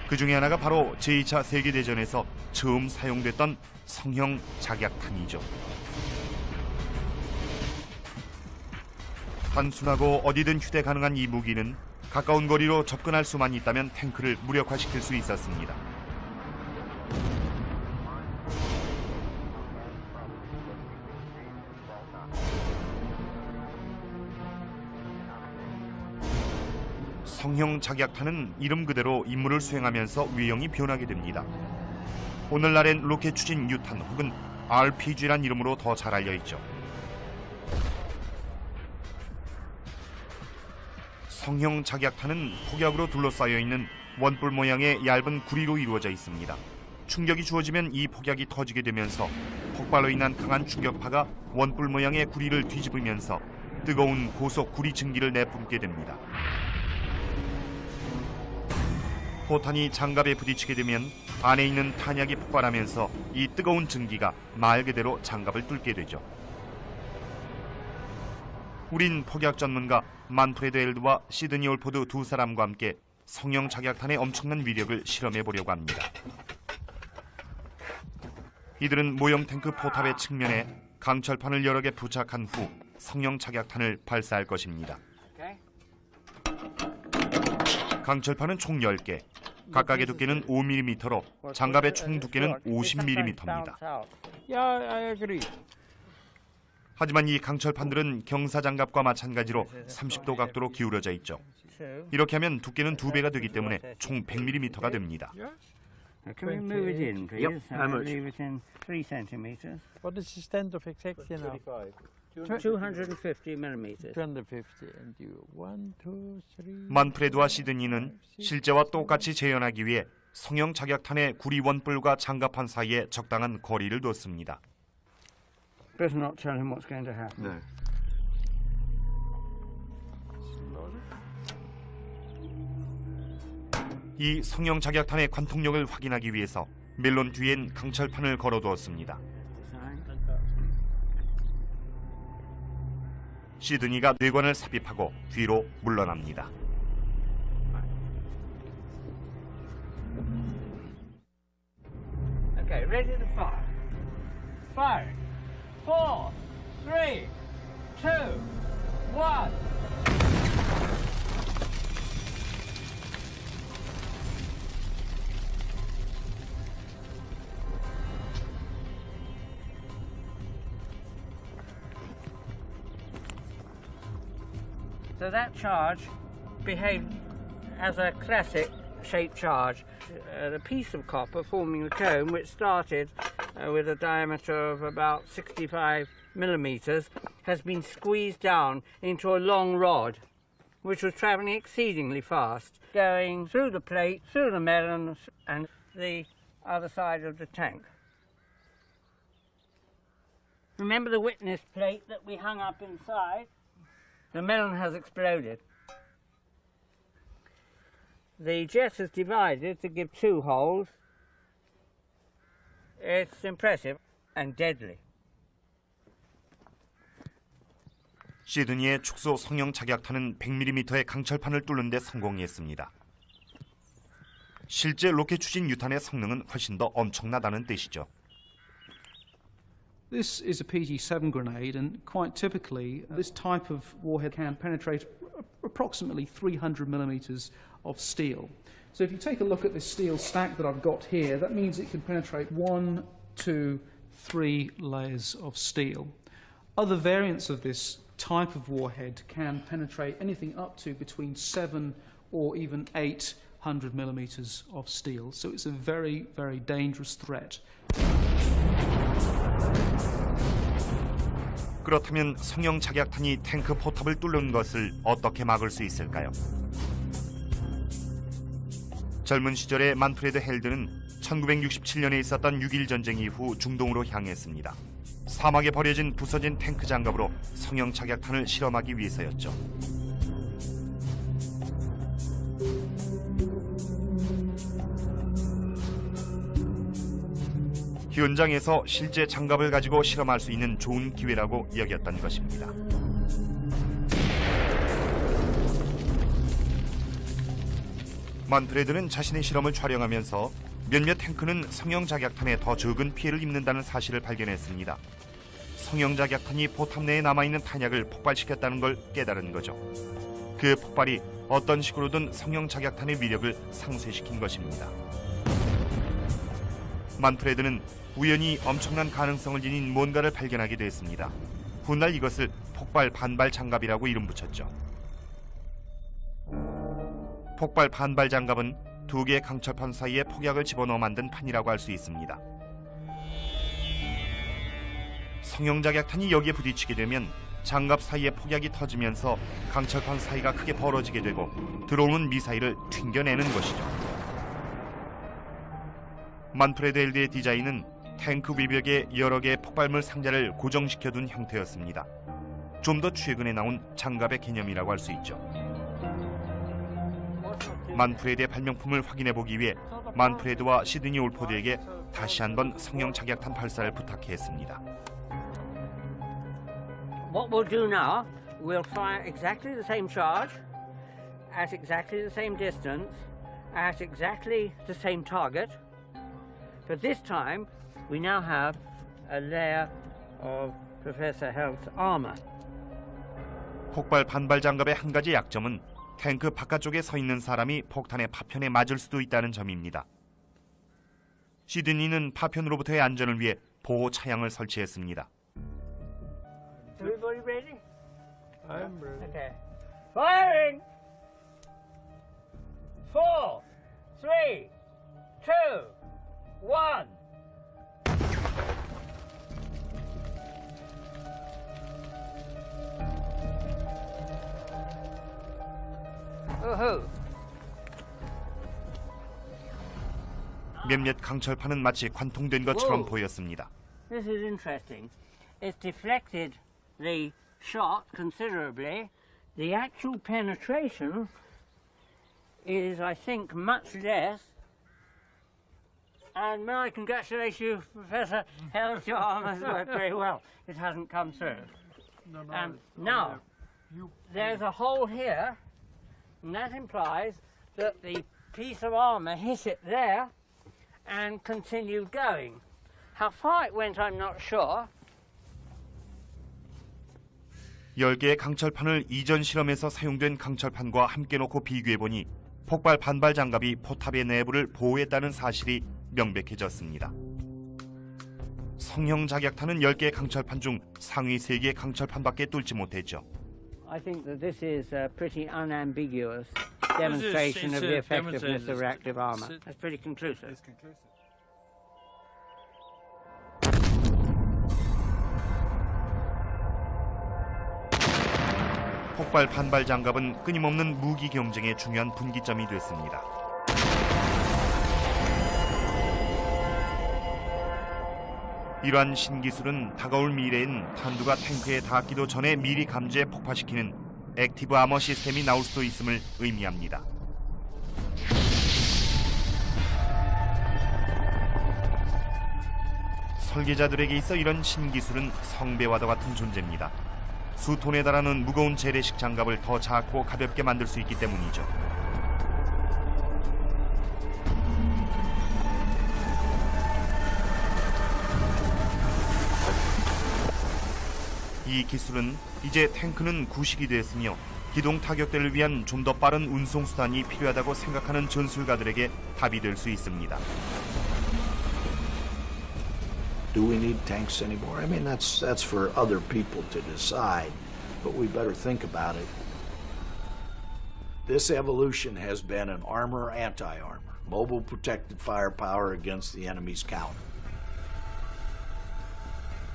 그 중에 하나가 바로 제2차 세계대전에서 처음 사용됐던 성형 작약탄이죠. 단순하고 어디든 휴대 가능한 이 무기는 가까운 거리로 접근할 수만 있다면 탱크를 무력화시킬 수 있었습니다. 성형 작약탄은 이름 그대로 임무를 수행하면서 외형이 변하게 됩니다. 오늘날엔 로켓 추진 유탄 혹은 RPG란 이름으로 더 잘 알려 있죠. 성형 작약탄은 폭약으로 둘러싸여 있는 원뿔 모양의 얇은 구리로 이루어져 있습니다. 충격이 주어지면 이 폭약이 터지게 되면서 폭발로 인한 강한 충격파가 원뿔 모양의 구리를 뒤집으면서 뜨거운 고속 구리 증기를 내뿜게 됩니다. 포탄이 장갑에 부딪히게 되면 안에 있는 탄약이 폭발하면서 이 뜨거운 증기가 말 그대로 장갑을 뚫게 되죠. 우린 폭약 전문가 만프레드 엘드와 시드니 올포드 두 사람과 함께 성형 작약탄의 엄청난 위력을 실험해 보려고 합니다. 이들은 모형 탱크 포탑의 측면에 강철판을 여러 개 부착한 후 성형 작약탄을 발사할 것입니다. 강철판은 총 10개, 각각의 두께는 5mm로 장갑의 총 두께는 50mm입니다. 하지만 이 강철판들은 경사장갑과 마찬가지로 30도 각도로 기울어져 있죠. 이렇게 하면 두께는 2배가 되기 때문에 총 100mm가 됩니다. Can we move it in, please? Yep. How much? Leave it in 3 centimeters. What is the stand of exactly now? 250 millimeters. 250. And you 1, 2, 3. 만프레드와 시드니는 실제와 똑같이 재현하기 위해 성형 작약탄의 구리 원뿔과 장갑판 사이에 적당한 거리를 뒀습니다. Better not tell him what's going to happen. No. 이 성형 작약탄의 관통력을 확인하기 위해서 멜론 뒤엔 강철판을 걸어두었습니다. 시드니가 뇌관을 삽입하고 뒤로 물러납니다. Okay, ready to fire. Fire. 4, 3, 2, 1. So that charge behaved as a classic shaped charge. A piece of copper forming a cone which started with a diameter of about 65 millimeters has been squeezed down into a long rod which was travelling exceedingly fast, going through the plate, through the melons and the other side of the tank. Remember the witness plate that we hung up inside? The melon has exploded. The jet has divided to give 2 holes. It's impressive and deadly. 시드니의 축소 성형 작약탄은 100mm의 강철판을 뚫는 데 성공했습니다. 실제 로켓 추진 유탄의 성능은 훨씬 더 엄청나다는 뜻이죠. This is a PG-7 grenade, and quite typically, this type of warhead can penetrate approximately 300 millimeters of steel. So if you take a look at this steel stack that I've got here, that means it can penetrate 1, 2, 3 layers of steel. Other variants of this type of warhead can penetrate anything up to between 7 or even 800 millimeters of steel. So it's a very, very dangerous threat. 그렇다면 성형 작약탄이 탱크 포탑을 뚫는 것을 어떻게 막을 수 있을까요? 젊은 시절의 만프레드 헬드는 1967년에 있었던 6.1 전쟁 이후 중동으로 향했습니다. 사막에 버려진 부서진 탱크 장갑으로 성형 작약탄을 실험하기 위해서였죠. 현장에서 실제 장갑을 가지고 실험할 수 있는 좋은 기회라고 여겼던 것입니다. 만프레드는 자신의 실험을 촬영하면서 몇몇 탱크는 성형 작약탄에 더 적은 피해를 입는다는 사실을 발견했습니다. 성형 작약탄이 포탑 내에 남아있는 탄약을 폭발시켰다는 걸 깨달은 거죠. 그 폭발이 어떤 식으로든 성형 작약탄의 위력을 상쇄시킨 것입니다. 만프레드는 우연히 엄청난 가능성을 지닌 뭔가를 발견하게 됐습니다. 훗날 이것을 폭발 반발 장갑이라고 이름 붙였죠. 폭발 반발 장갑은 두 개의 강철판 사이에 폭약을 집어넣어 만든 판이라고 할 수 있습니다. 성형 작약탄이 여기에 부딪히게 되면 장갑 사이에 폭약이 터지면서 강철판 사이가 크게 벌어지게 되고 들어오는 미사일을 튕겨내는 것이죠. 만프레드 헬드의 디자인은 탱크 위벽에 여러 개의 폭발물 상자를 고정시켜둔 형태였습니다. 좀 더 최근에 나온 장갑의 개념이라고 할 수 있죠. 만프레드의 발명품을 확인해보기 위해 만프레드와 시드니 올포드에게 다시 한번 성형 작약탄 발사를 부탁했습니다. What we'll do now, we'll fire exactly the same charge, at exactly the same distance, at exactly the same target. But this time, we now have a layer of Professor Helt's armor. 폭발 반발 장갑의 한 가지 약점은 탱크 바깥쪽에 서 있는 사람이 폭탄의 파편에 맞을 수도 있다는 점입니다. 시드니는 파편으로부터의 안전을 위해 보호 차량을 설치했습니다. Everybody ready? I'm ready. Okay. Firing! 4, 3, 2, 1. Woohoo! 몇몇 강철판은 마치 관통된 것처럼 Whoa. 보였습니다. This is interesting. It's deflected the shot considerably. The actual penetration is, I think, much less. And may I congratulate you, Professor Helms, your arm has worked very well. It hasn't come through. Now, there's a hole here, and that implies that the piece of armour hit it there and continued going. How far it went, I'm not sure. 10개의 강철판을 이전 실험에서 사용된 강철판과 함께 놓고 비교해보니 폭발 반발 장갑이 포탑의 내부를 보호했다는 사실이 명백해졌습니다. 성형 작약탄은 10개의 강철판 중 상위 3개의 강철판밖에 뚫지 못했죠. I think that this is a pretty unambiguous demonstration of the effectiveness of reactive armour. That's pretty conclusive. 폭발 반발 장갑은 끊임없는 무기 경쟁의 중요한 분기점이 됐습니다. 이러한 신기술은 다가올 미래엔 탄두가 탱크에 닿기도 전에 미리 감지해 폭파시키는 액티브 아머 시스템이 나올 수도 있음을 의미합니다. 설계자들에게 있어 이런 신기술은 성배와도 같은 존재입니다. 수톤에 달하는 무거운 재래식 장갑을 더 작고 가볍게 만들 수 있기 때문이죠. 이 기술은 이제 탱크는 구식이 됐으며 기동 타격대를 위한 좀 더 빠른 운송 수단이 필요하다고 생각하는 전술가들에게 답이 될 수 있습니다. Do we need tanks anymore? I mean, that's for other people to decide, but we better think about it. This evolution has been an armor, anti-armor, mobile protected firepower against the enemy's counter.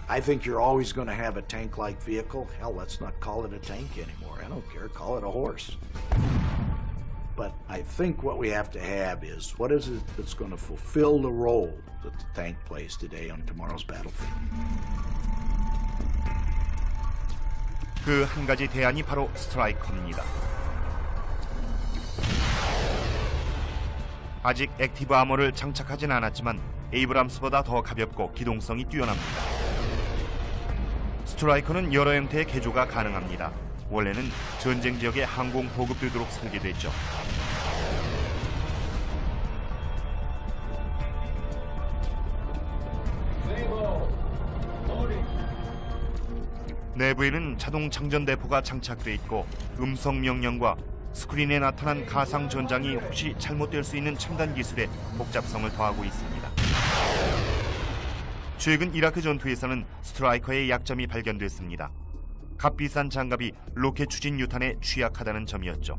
I think you're always going to have a tank-like vehicle. Hell, let's not call it a tank anymore. I don't care. Call it a horse. But I think what we have to have is what is it that's going to fulfill the role that the tank plays today on tomorrow's battlefield? 그 한 가지 대안이 바로 스트라이커입니다. 아직 액티브 아머를 장착하진 않았지만 에이브람스보다 더 가볍고 기동성이 뛰어납니다. 스트라이커는 여러 형태의 개조가 가능합니다. 원래는 전쟁 지역에 항공 보급되도록 설계됐죠. 내부에는 자동 장전 대포가 장착돼 있고 음성 명령과 스크린에 나타난 가상 전장이 혹시 잘못될 수 있는 첨단 기술에 복잡성을 더하고 있습니다. 최근 이라크 전투에서는 스트라이커의 약점이 발견됐습니다. 값비싼 장갑이 로켓 추진 유탄에 취약하다는 점이었죠.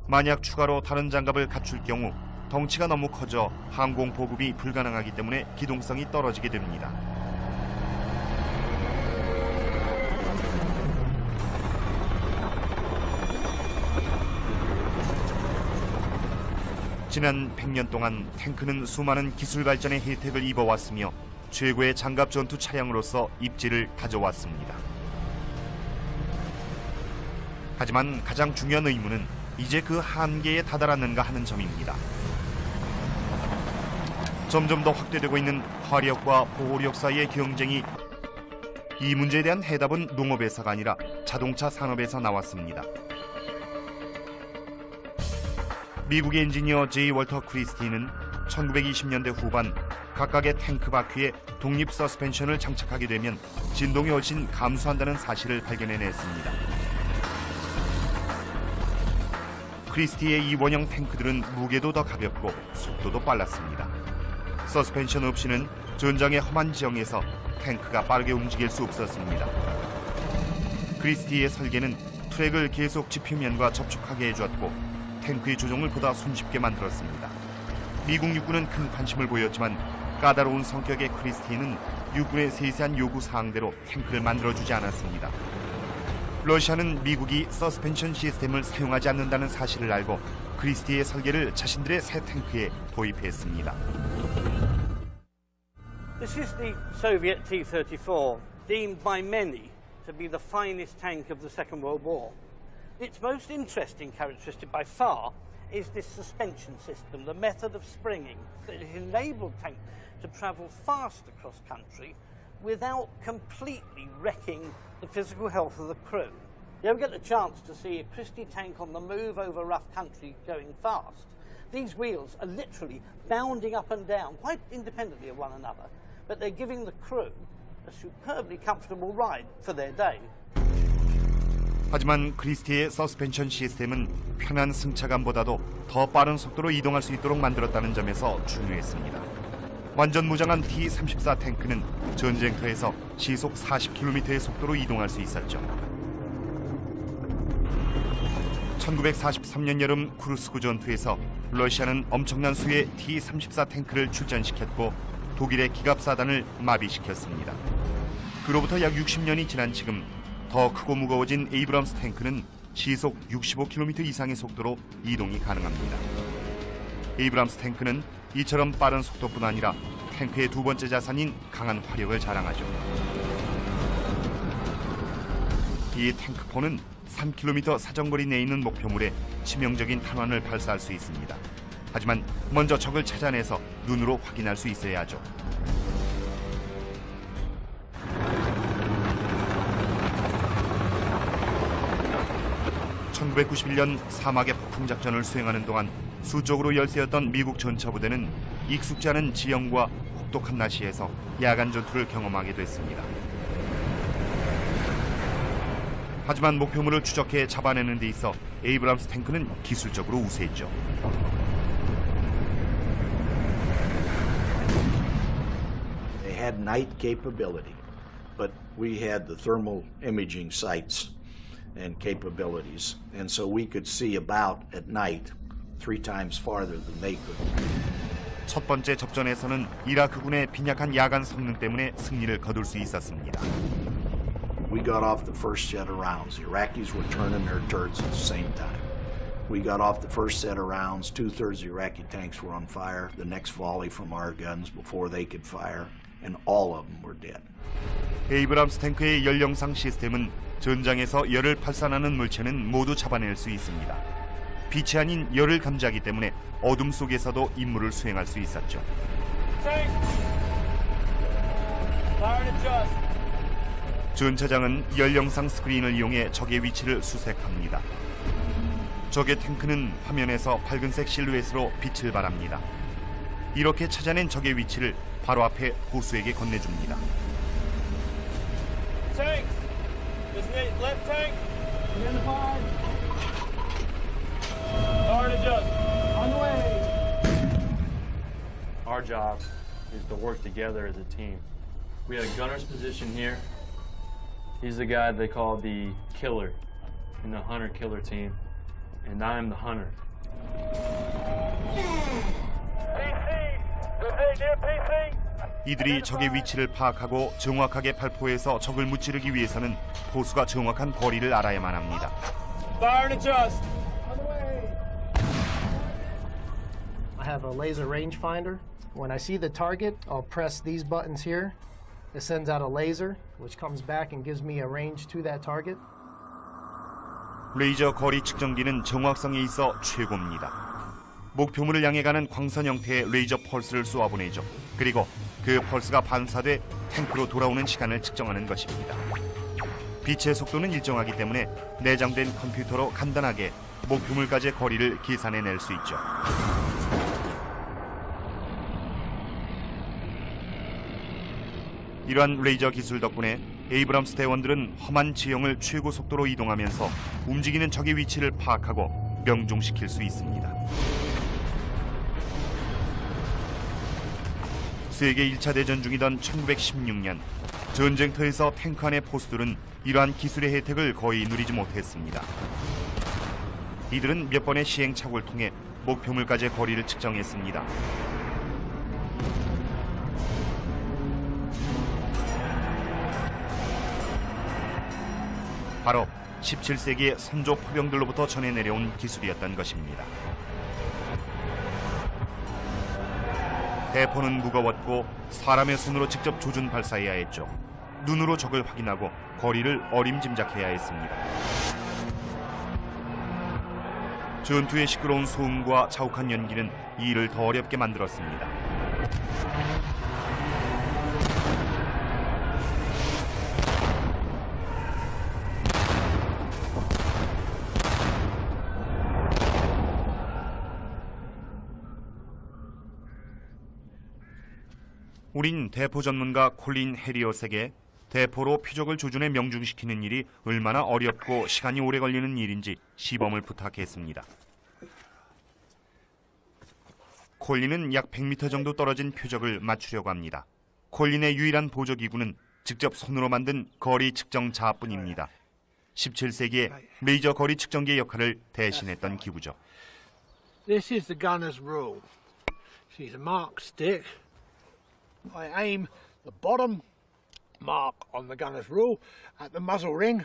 만약 추가로 다른 장갑을 갖출 경우 덩치가 너무 커져 항공 보급이 불가능하기 때문에 기동성이 떨어지게 됩니다. 지난 100년 동안 탱크는 수많은 기술 발전의 혜택을 입어왔으며 최고의 장갑 전투 차량으로서 입지를 다져왔습니다. 하지만 가장 중요한 의문은 이제 그 한계에 다다랐는가 하는 점입니다. 점점 더 확대되고 있는 화력과 보호력 사이의 경쟁이 이 문제에 대한 해답은 농업에서가 아니라 자동차 산업에서 나왔습니다. 미국의 엔지니어 제이 월터 크리스티는 1920년대 후반 각각의 탱크 바퀴에 독립 서스펜션을 장착하게 되면 진동이 훨씬 감소한다는 사실을 발견해냈습니다. 크리스티의 이 원형 탱크들은 무게도 더 가볍고 속도도 빨랐습니다. 서스펜션 없이는 전장의 험한 지형에서 탱크가 빠르게 움직일 수 없었습니다. 크리스티의 설계는 트랙을 계속 지표면과 접촉하게 해주었고 탱크의 조종을 보다 손쉽게 만들었습니다. 미국 육군은 큰 관심을 보였지만 까다로운 성격의 크리스티는 육군의 세세한 요구 사항대로 탱크를 만들어주지 않았습니다. 러시아는 미국이 서스펜션 시스템을 사용하지 않는다는 사실을 알고 크리스티의 설계를 자신들의 새 탱크에 도입했습니다. This is the Soviet T-34, deemed by many to be the finest tank of the Second World War. Its most interesting characteristic by far is this suspension system, the method of springing. It enabled tanks to travel fast across country without completely wrecking the physical health of the crew. You ever get the chance to see a Christie tank on the move over rough country going fast? These wheels are literally bounding up and down quite independently of one another, but they're giving the crew a superbly comfortable ride for their day. 하지만 크리스티의 서스펜션 시스템은 편한 승차감보다도 더 빠른 속도로 이동할 수 있도록 만들었다는 점에서 중요했습니다. 완전 무장한 T-34 탱크는 전쟁터에서 시속 40km의 속도로 이동할 수 있었죠. 1943년 여름 쿠르스크 전투에서 러시아는 엄청난 수의 T-34 탱크를 출전시켰고 독일의 기갑사단을 마비시켰습니다. 그로부터 약 60년이 지난 지금 더 크고 무거워진 에이브럼스 탱크는 시속 65km 이상의 속도로 이동이 가능합니다. 에이브럼스 탱크는 이처럼 빠른 속도뿐 아니라 탱크의 두 번째 자산인 강한 화력을 자랑하죠. 이 탱크포는 3km 사정거리 내에 있는 목표물에 치명적인 탄환을 발사할 수 있습니다. 하지만 먼저 적을 찾아내서 눈으로 확인할 수 있어야 하죠. 1991년 사막의 폭풍작전을 수행하는 동안 수적으로 열세였던 미국 전차부대는 익숙지 않은 지형과 혹독한 날씨에서 야간 전투를 경험하게 됐습니다. 하지만 목표물을 추적해 잡아내는 데 있어 에이브람스 탱크는 기술적으로 우세했죠. They had night capability, but we had the thermal imaging sights and capabilities, and so we could see about at night 3 times farther than they could. 첫 번째 접전에서는 이라크군의 빈약한 야간 성능 때문에 승리를 거둘 수 있었습니다. We got off the first set of rounds. The Iraqis were turning their turrets at the same time. We got off the first set of rounds. 2/3 the Iraqi tanks were on fire. The next volley from our guns before they could fire, and all of them were dead. 에이브람스 탱크의 연령상 시스템은 전장에서 열을 발산하는 물체는 모두 잡아낼 수 있습니다. 빛이 아닌 열을 감지하기 때문에 어둠 속에서도 임무를 수행할 수 있었죠. 전차장은 연령상 스크린을 이용해 적의 위치를 수색합니다. 적의 탱크는 화면에서 밝은색 실루엣으로 빛을 발합니다. 이렇게 찾아낸 적의 위치를 바로 앞에 보수에게 건네줍니다. Our job is to work together as a team. We had a gunner's position here. He's the guy they call the killer in the hunter-killer team, and I'm the hunter. 이들이 적의 위치를 파악하고 정확하게 발포해서 적을 무찌르기 위해서는 보수가 정확한 거리를 알아야만 합니다. Fire and adjust. I have a laser rangefinder. When I see the target, I'll press these buttons here. It sends out a laser, which comes back and gives me a range to that target. 레이저 거리 측정기는 정확성에 있어 최고입니다. 목표물을 향해 가는 광선 형태의 레이저 펄스를 쏘아보내죠. 그리고 그 펄스가 반사돼 탱크로 돌아오는 시간을 측정하는 것입니다. 빛의 속도는 일정하기 때문에 내장된 컴퓨터로 간단하게 목표물까지의 거리를 계산해낼 수 있죠. 이러한 레이저 기술 덕분에 에이브람스 대원들은 험한 지형을 최고 속도로 이동하면서 움직이는 적의 위치를 파악하고 명중시킬 수 있습니다. 세계 1차 대전 중이던 1916년 전쟁터에서 탱크 안의 포수들은 이러한 기술의 혜택을 거의 누리지 못했습니다. 이들은 몇 번의 시행착오를 통해 목표물까지의 거리를 측정했습니다. 바로 17세기의 선조 포병들로부터 전해 내려온 기술이었던 것입니다. 대포는 무거웠고 사람의 손으로 직접 조준 발사해야 했죠. 눈으로 적을 확인하고 거리를 어림짐작해야 했습니다. 전투의 시끄러운 소음과 자욱한 연기는 이 일을 더 어렵게 만들었습니다. 우린 대포 전문가 콜린 해리엇에게 대포로 표적을 조준해 명중시키는 일이 얼마나 어렵고 시간이 오래 걸리는 일인지 시범을 부탁했습니다. 콜린은 약 100m 정도 떨어진 표적을 맞추려고 합니다. 콜린의 유일한 보조기구는 직접 손으로 만든 거리 측정 자뿐입니다. 17세기에 레이저 거리 측정기의 역할을 대신했던 기구죠. This is the gunner's rule. She's a mark stick. I aim the bottom mark on the gunner's rule at the muzzle ring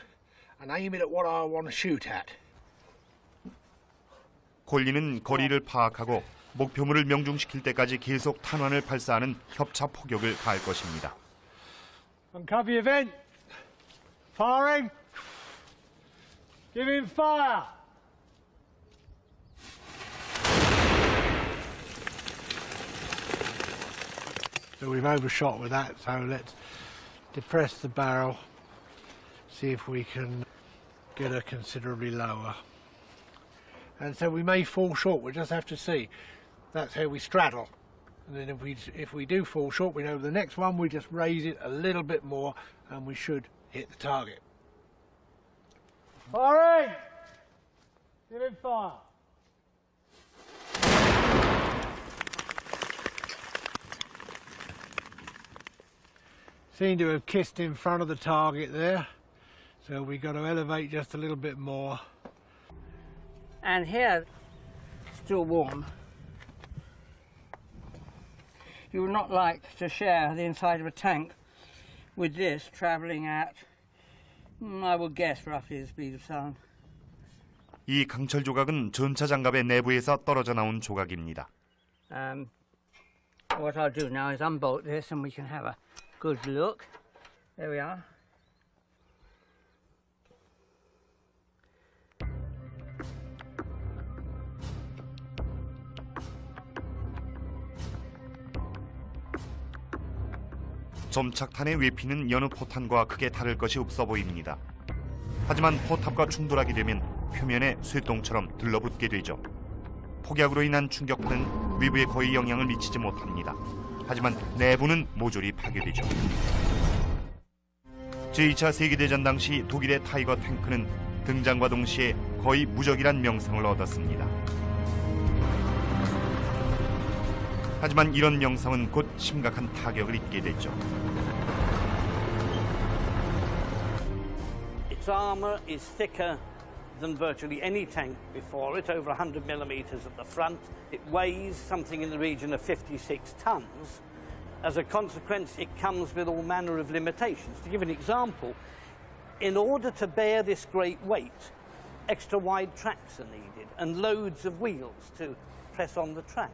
and aim it at what I want to shoot at. 콜린은 거리를 파악하고 목표물을 명중시킬 때까지 계속 탄환을 발사하는 협차 포격을 가할 것입니다. Uncover your vent. Firing. Give him fire. So we've overshot with that, so let's depress the barrel, see if we can get her considerably lower. And so we may fall short, we'll just have to see. That's how we straddle. And then if we do fall short, we know the next one we just raise it a little bit more and we should hit the target. Firing! Giving fire. Seem to have kissed in front of the target there, so we got to elevate just a little bit more. And here, still warm. You would not like to share the inside of a tank with this travelling at, I would guess, roughly the speed of sound. 이 강철 조각은 전차 장갑의 내부에서 떨어져 나온 조각입니다. What I'll do now is unbolt this and we can have a good look. There we are. 점착탄의 외피는 여느 포탄과 크게 다를 것이 없어 보입니다. 하지만 포탑과 충돌하게 되면 표면에 쇠똥처럼 들러붙게 되죠. 폭약으로 인한 충격파는 외부에 거의 영향을 미치지 못합니다. 하지만 내부는 모조리 파괴되죠. 제2차 세계대전 당시 독일의 타이거 탱크는 등장과 동시에 거의 무적이란 명성을 얻었습니다. 하지만 이런 명성은 곧 심각한 타격을 입게 됐죠. Its armour is thicker than virtually any tank before it, over 100 millimetres at the front. It weighs something in the region of 56 tons. As a consequence, it comes with all manner of limitations. To give an example, in order to bear this great weight, extra wide tracks are needed and loads of wheels to press on the tracks.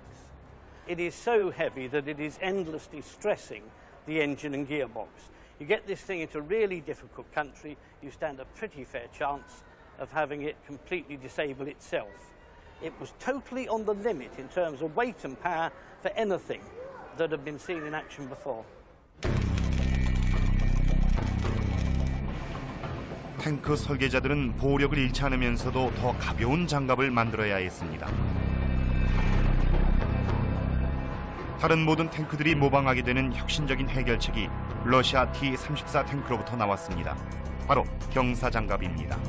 It is so heavy that it is endlessly stressing the engine and gearbox. You get this thing into a really difficult country, you stand a pretty fair chance of having it completely disable itself. It was totally on the limit in terms of weight and power for anything that had been seen in action before. 탱크 설계자들은 보호력을 잃지 않으면서도 더 가벼운 장갑을 만들어야 했습니다. 다른 모든 탱크들이 모방하게 되는 혁신적인 해결책이 러시아 T-34 탱크로부터 나왔습니다. 바로 경사 장갑입니다.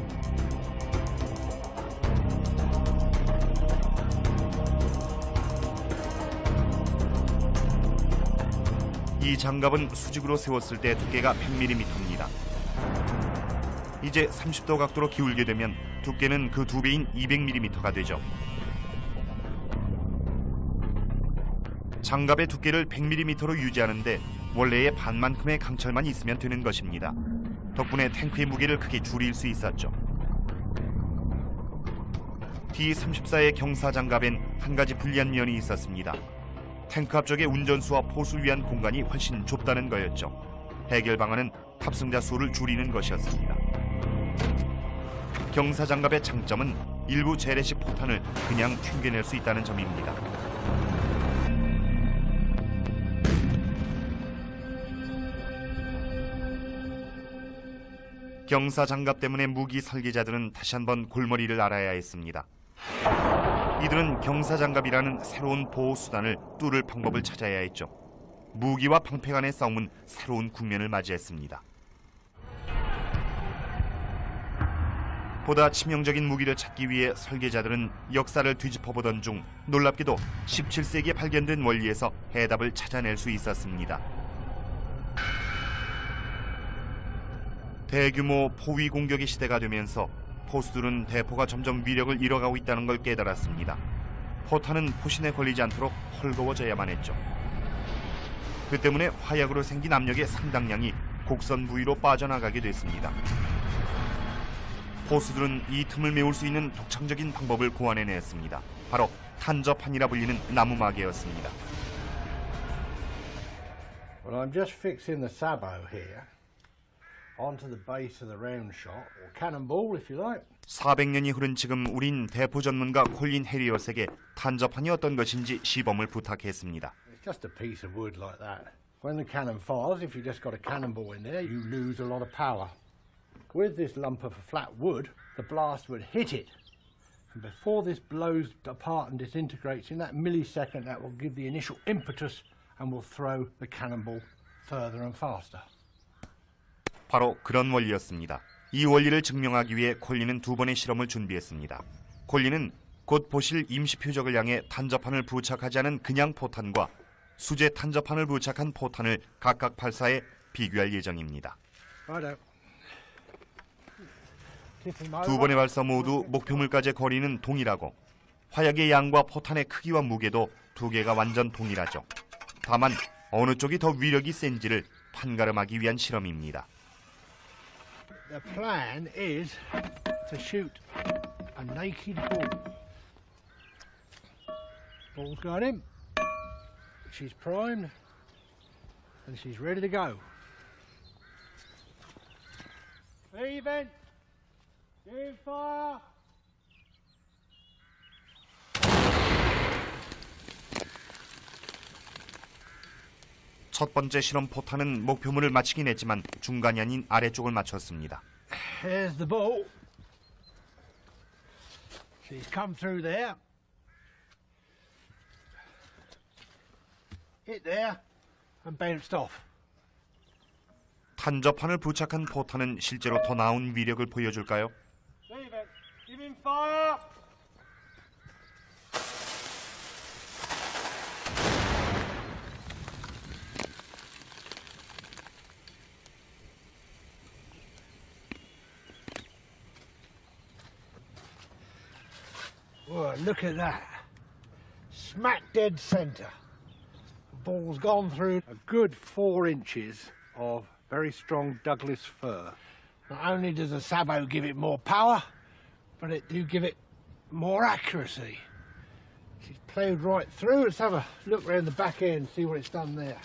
이 장갑은 수직으로 세웠을 때 두께가 100mm입니다. 이제 30도 각도로 기울게 되면 두께는 그 2배인 200mm가 되죠. 장갑의 두께를 100mm로 유지하는데 원래의 반만큼의 강철만 있으면 되는 것입니다. 덕분에 탱크의 무게를 크게 줄일 수 있었죠. T-34의 경사 장갑엔 한 가지 불리한 면이 있었습니다. 탱크 앞쪽의 운전수와 포수를 위한 공간이 훨씬 좁다는 거였죠. 해결 방안은 탑승자 수를 줄이는 것이었습니다. 경사 장갑의 장점은 일부 재래식 포탄을 그냥 튕겨낼 수 있다는 점입니다. 경사 장갑 때문에 무기 설계자들은 다시 한번 골머리를 앓아야 했습니다. 이들은 경사 장갑이라는 새로운 보호 수단을 뚫을 방법을 찾아야 했죠. 무기와 방패 간의 싸움은 새로운 국면을 맞이했습니다. 보다 치명적인 무기를 찾기 위해 설계자들은 역사를 뒤집어보던 중 놀랍게도 17세기에 발견된 원리에서 해답을 찾아낼 수 있었습니다. 대규모 포위 공격의 시대가 되면서 포수들은 대포가 점점 위력을 잃어가고 있다는 걸 깨달았습니다. 포탄은 포신에 걸리지 않도록 헐거워져야만 했죠. 그 때문에 화약으로 생긴 압력의 상당량이 곡선 부위로 빠져나가게 됐습니다. 포수들은 이 틈을 메울 수 있는 독창적인 방법을 고안해냈습니다. 바로 탄저판이라 불리는 나무마개였습니다. Well, I'm just fixing the sabot here onto the base of the round shot, or cannonball if you like. 400년이 흐른 지금 우린 대포 전문가 콜린 해리엇에게 탄저판이 어떤 것인지 시범을 부탁했습니다. It's just a piece of wood like that. When the cannon fires, if you just got a cannonball in there, you lose a lot of power. With this lump of flat wood, the blast would hit it. And before this blows apart and disintegrates, in that millisecond, that will give the initial impetus and will throw the cannonball further and faster. 바로 그런 원리였습니다. 이 원리를 증명하기 위해 콜린은 두 번의 실험을 준비했습니다. 콜린은 곧 보실 임시 표적을 향해 탄저판을 부착하지 않은 그냥 포탄과 수제 탄저판을 부착한 포탄을 각각 발사해 비교할 예정입니다. 두 번의 발사 모두 목표물까지의 거리는 동일하고 화약의 양과 포탄의 크기와 무게도 두 개가 완전 동일하죠. 다만 어느 쪽이 더 위력이 센지를 판가름하기 위한 실험입니다. The plan is to shoot a naked ball. Ball's got him. She's primed and she's ready to go. Event. Give fire. 첫 번째 실험 포탄은 목표물을 맞히긴 했지만 중간이 아닌 아래쪽을 맞췄습니다. Here's the ball. She's come through there. Hit there and bounced off. 탄저판을 부착한 포탄은 실제로 더 나은 위력을 보여줄까요? Leave it. Give him fire. Whoa, look at that. Smack dead centre. The ball's gone through a good 4 inches of very strong Douglas fir. Not only does the sabot give it more power, but it do give it more accuracy. She's ploughed right through. Let's have a look around the back end, see what it's done there.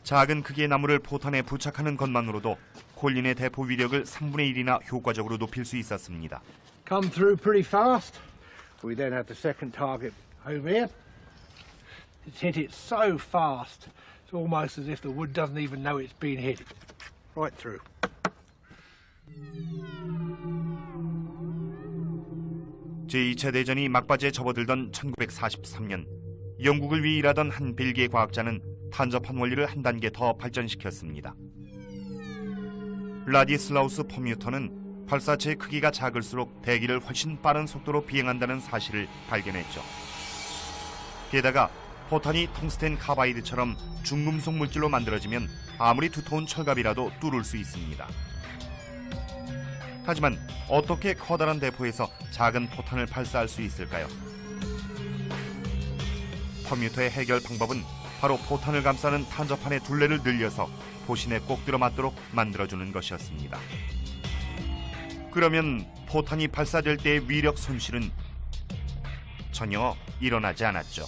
작은 크기의 나무를 포탄에 부착하는 것만으로도 콜린의 대포 위력을 3분의 1이나 효과적으로 높일 수 있었습니다. Come through pretty fast. We then have the second target over here. It's hit it so fast, it's almost as if the wood doesn't even know it's been hit. Right through. 제2차 대전이 막바지에 접어들던 1943년, 영국을 위해 일하던 한 벨기에 과학자는 탄저판 원리를 한 단계 더 발전시켰습니다. 라디슬라우스 퍼뮤터는 발사체의 크기가 작을수록 대기를 훨씬 빠른 속도로 비행한다는 사실을 발견했죠. 게다가 포탄이 텅스텐 카바이드처럼 중금속 물질로 만들어지면 아무리 두터운 철갑이라도 뚫을 수 있습니다. 하지만 어떻게 커다란 대포에서 작은 포탄을 발사할 수 있을까요? 퍼뮤터의 해결 방법은 바로 포탄을 감싸는 탄저판의 둘레를 늘려서 포신에 꼭 들어맞도록 만들어주는 것이었습니다. 그러면 포탄이 발사될 때의 위력 손실은 전혀 일어나지 않았죠.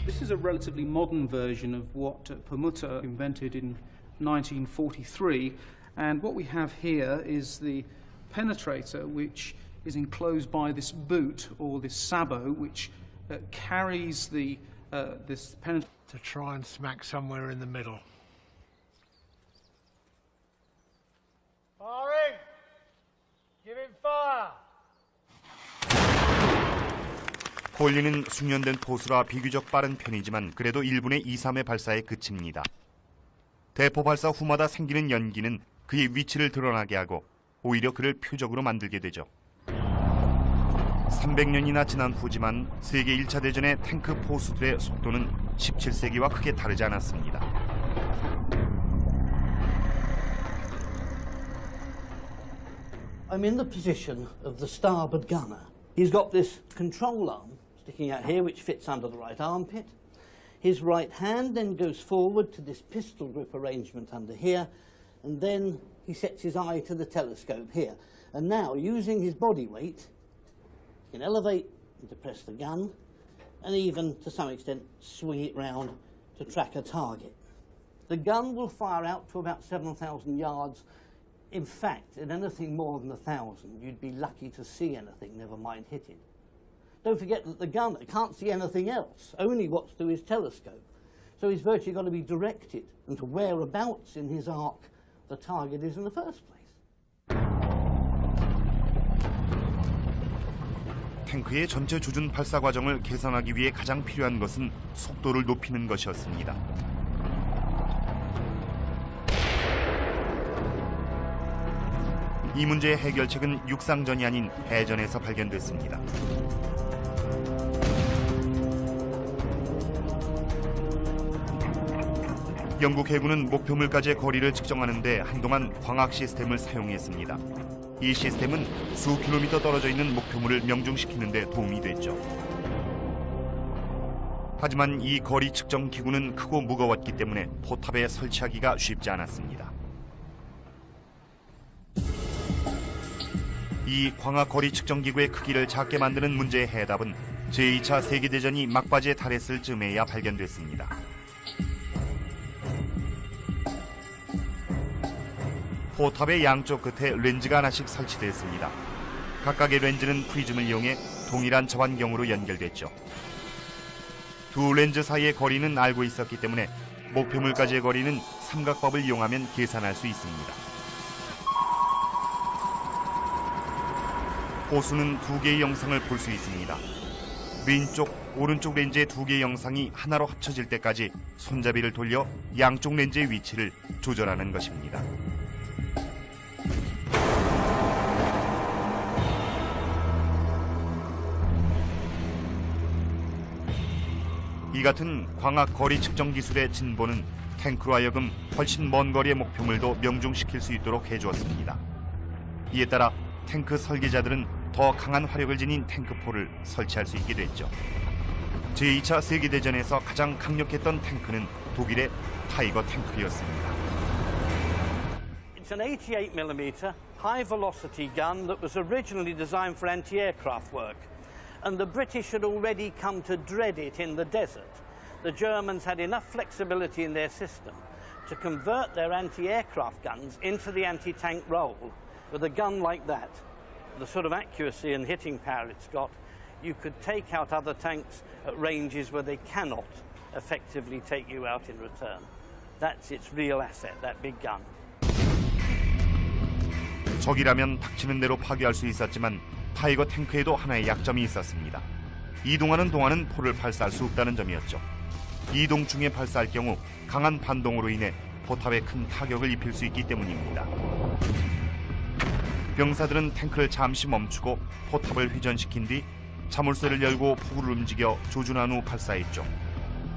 This is a relatively modern version of what Permutter invented in 1943, and what we have here is the penetrator, which is enclosed by this boot or this sabot, which carries the this penetrator To try and smack somewhere in the middle. Firing. Give him fire. 콜린은 숙련된 포수라 비교적 빠른 편이지만 그래도 1분의 2, 3의 발사에 그칩니다. 대포 발사 후마다 생기는 연기는 그의 위치를 드러나게 하고 오히려 그를 표적으로 만들게 되죠. 300년이나 지난 후지만 세계 1차 대전의 탱크 포수들의 속도는 17세기와 크게 다르지 않았습니다. I'm in the position of the starboard gunner. He's got this control arm sticking out here, which fits under the right armpit. His right hand then goes forward to this pistol grip arrangement under here, and then he sets his eye to the telescope here. And now, using his body weight, he can elevate and depress the gun, and even, to some extent, swing it round to track a target. The gun will fire out to about 7,000 yards. In fact, at anything more than 1,000, you'd be lucky to see anything, never mind hit it. Don't forget that the gunner can't see anything else, only what's through his telescope. So he's virtually got to be directed into whereabouts in his arc the target is in the first place. 탱크의 전체 조준 발사 과정을 개선하기 위해 가장 필요한 것은 속도를 높이는 것이었습니다. 이 문제의 해결책은 육상전이 아닌 해전에서 발견됐습니다. 영국 해군은 목표물까지의 거리를 측정하는 데 한동안 광학 시스템을 사용했습니다. 이 시스템은 수 킬로미터 떨어져 있는 목표물을 명중시키는 데 도움이 됐죠. 하지만 이 거리 측정 기구는 크고 무거웠기 때문에 포탑에 설치하기가 쉽지 않았습니다. 이 광학 거리 측정 기구의 크기를 작게 만드는 문제의 해답은 제2차 세계대전이 막바지에 달했을 즈음에야 발견됐습니다. 포탑의 양쪽 끝에 렌즈가 하나씩 설치됐습니다. 각각의 렌즈는 프리즘을 이용해 동일한 저반경으로 연결됐죠. 두 렌즈 사이의 거리는 알고 있었기 때문에 목표물까지의 거리는 삼각법을 이용하면 계산할 수 있습니다. 호수는 두 개의 영상을 볼 수 있습니다. 왼쪽, 오른쪽 렌즈의 두 개의 영상이 하나로 합쳐질 때까지 손잡이를 돌려 양쪽 렌즈의 위치를 조절하는 것입니다. 이 같은 광학 거리 측정 기술의 진보는 탱크로 하여금 훨씬 먼 거리의 목표물도 명중시킬 수 있도록 해주었습니다. 이에 따라 탱크 설계자들은 더 강한 화력을 지닌 탱크포를 설치할 수 있게 됐죠. 제2차 세계대전에서 가장 강력했던 탱크는 독일의 타이거 탱크였습니다. It's an 88mm high-velocity gun that was originally designed for anti-aircraft work. And the British had already come to dread it in the desert. The Germans had enough flexibility in their system to convert their anti-aircraft guns into the anti-tank role. With a gun like that, the sort of accuracy and hitting power it's got, you could take out other tanks at ranges where they cannot effectively take you out in return. That's its real asset, that big gun. 적이라면 닥치는 대로 파괴할 수 있었지만 타이거 탱크에도 하나의 약점이 있었습니다. 이동하는 동안은 포를 발사할 수 없다는 점이었죠. 이동 중에 발사할 경우 강한 반동으로 인해 포탑에 큰 타격을 입힐 수 있기 때문입니다. 병사들은 탱크를 잠시 멈추고 포탑을 회전시킨 뒤 자물쇠를 열고 포구를 움직여 조준한 후 발사했죠.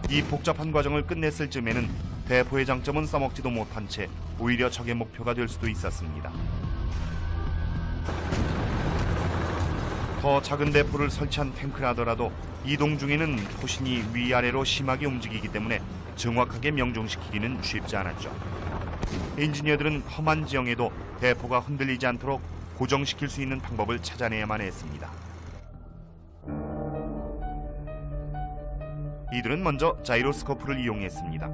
이 복잡한 과정을 끝냈을 즈음에는 대포의 장점은 써먹지도 못한 채 오히려 적의 목표가 될 수도 있었습니다. 더 작은 대포를 설치한 탱크라더라도 이동 중에는 포신이 위아래로 심하게 움직이기 때문에 정확하게 명중시키기는 쉽지 않았죠. 엔지니어들은 험한 지형에도 대포가 흔들리지 않도록 고정시킬 수 있는 방법을 찾아내야만 했습니다. 이들은 먼저 자이로스코프를 이용했습니다.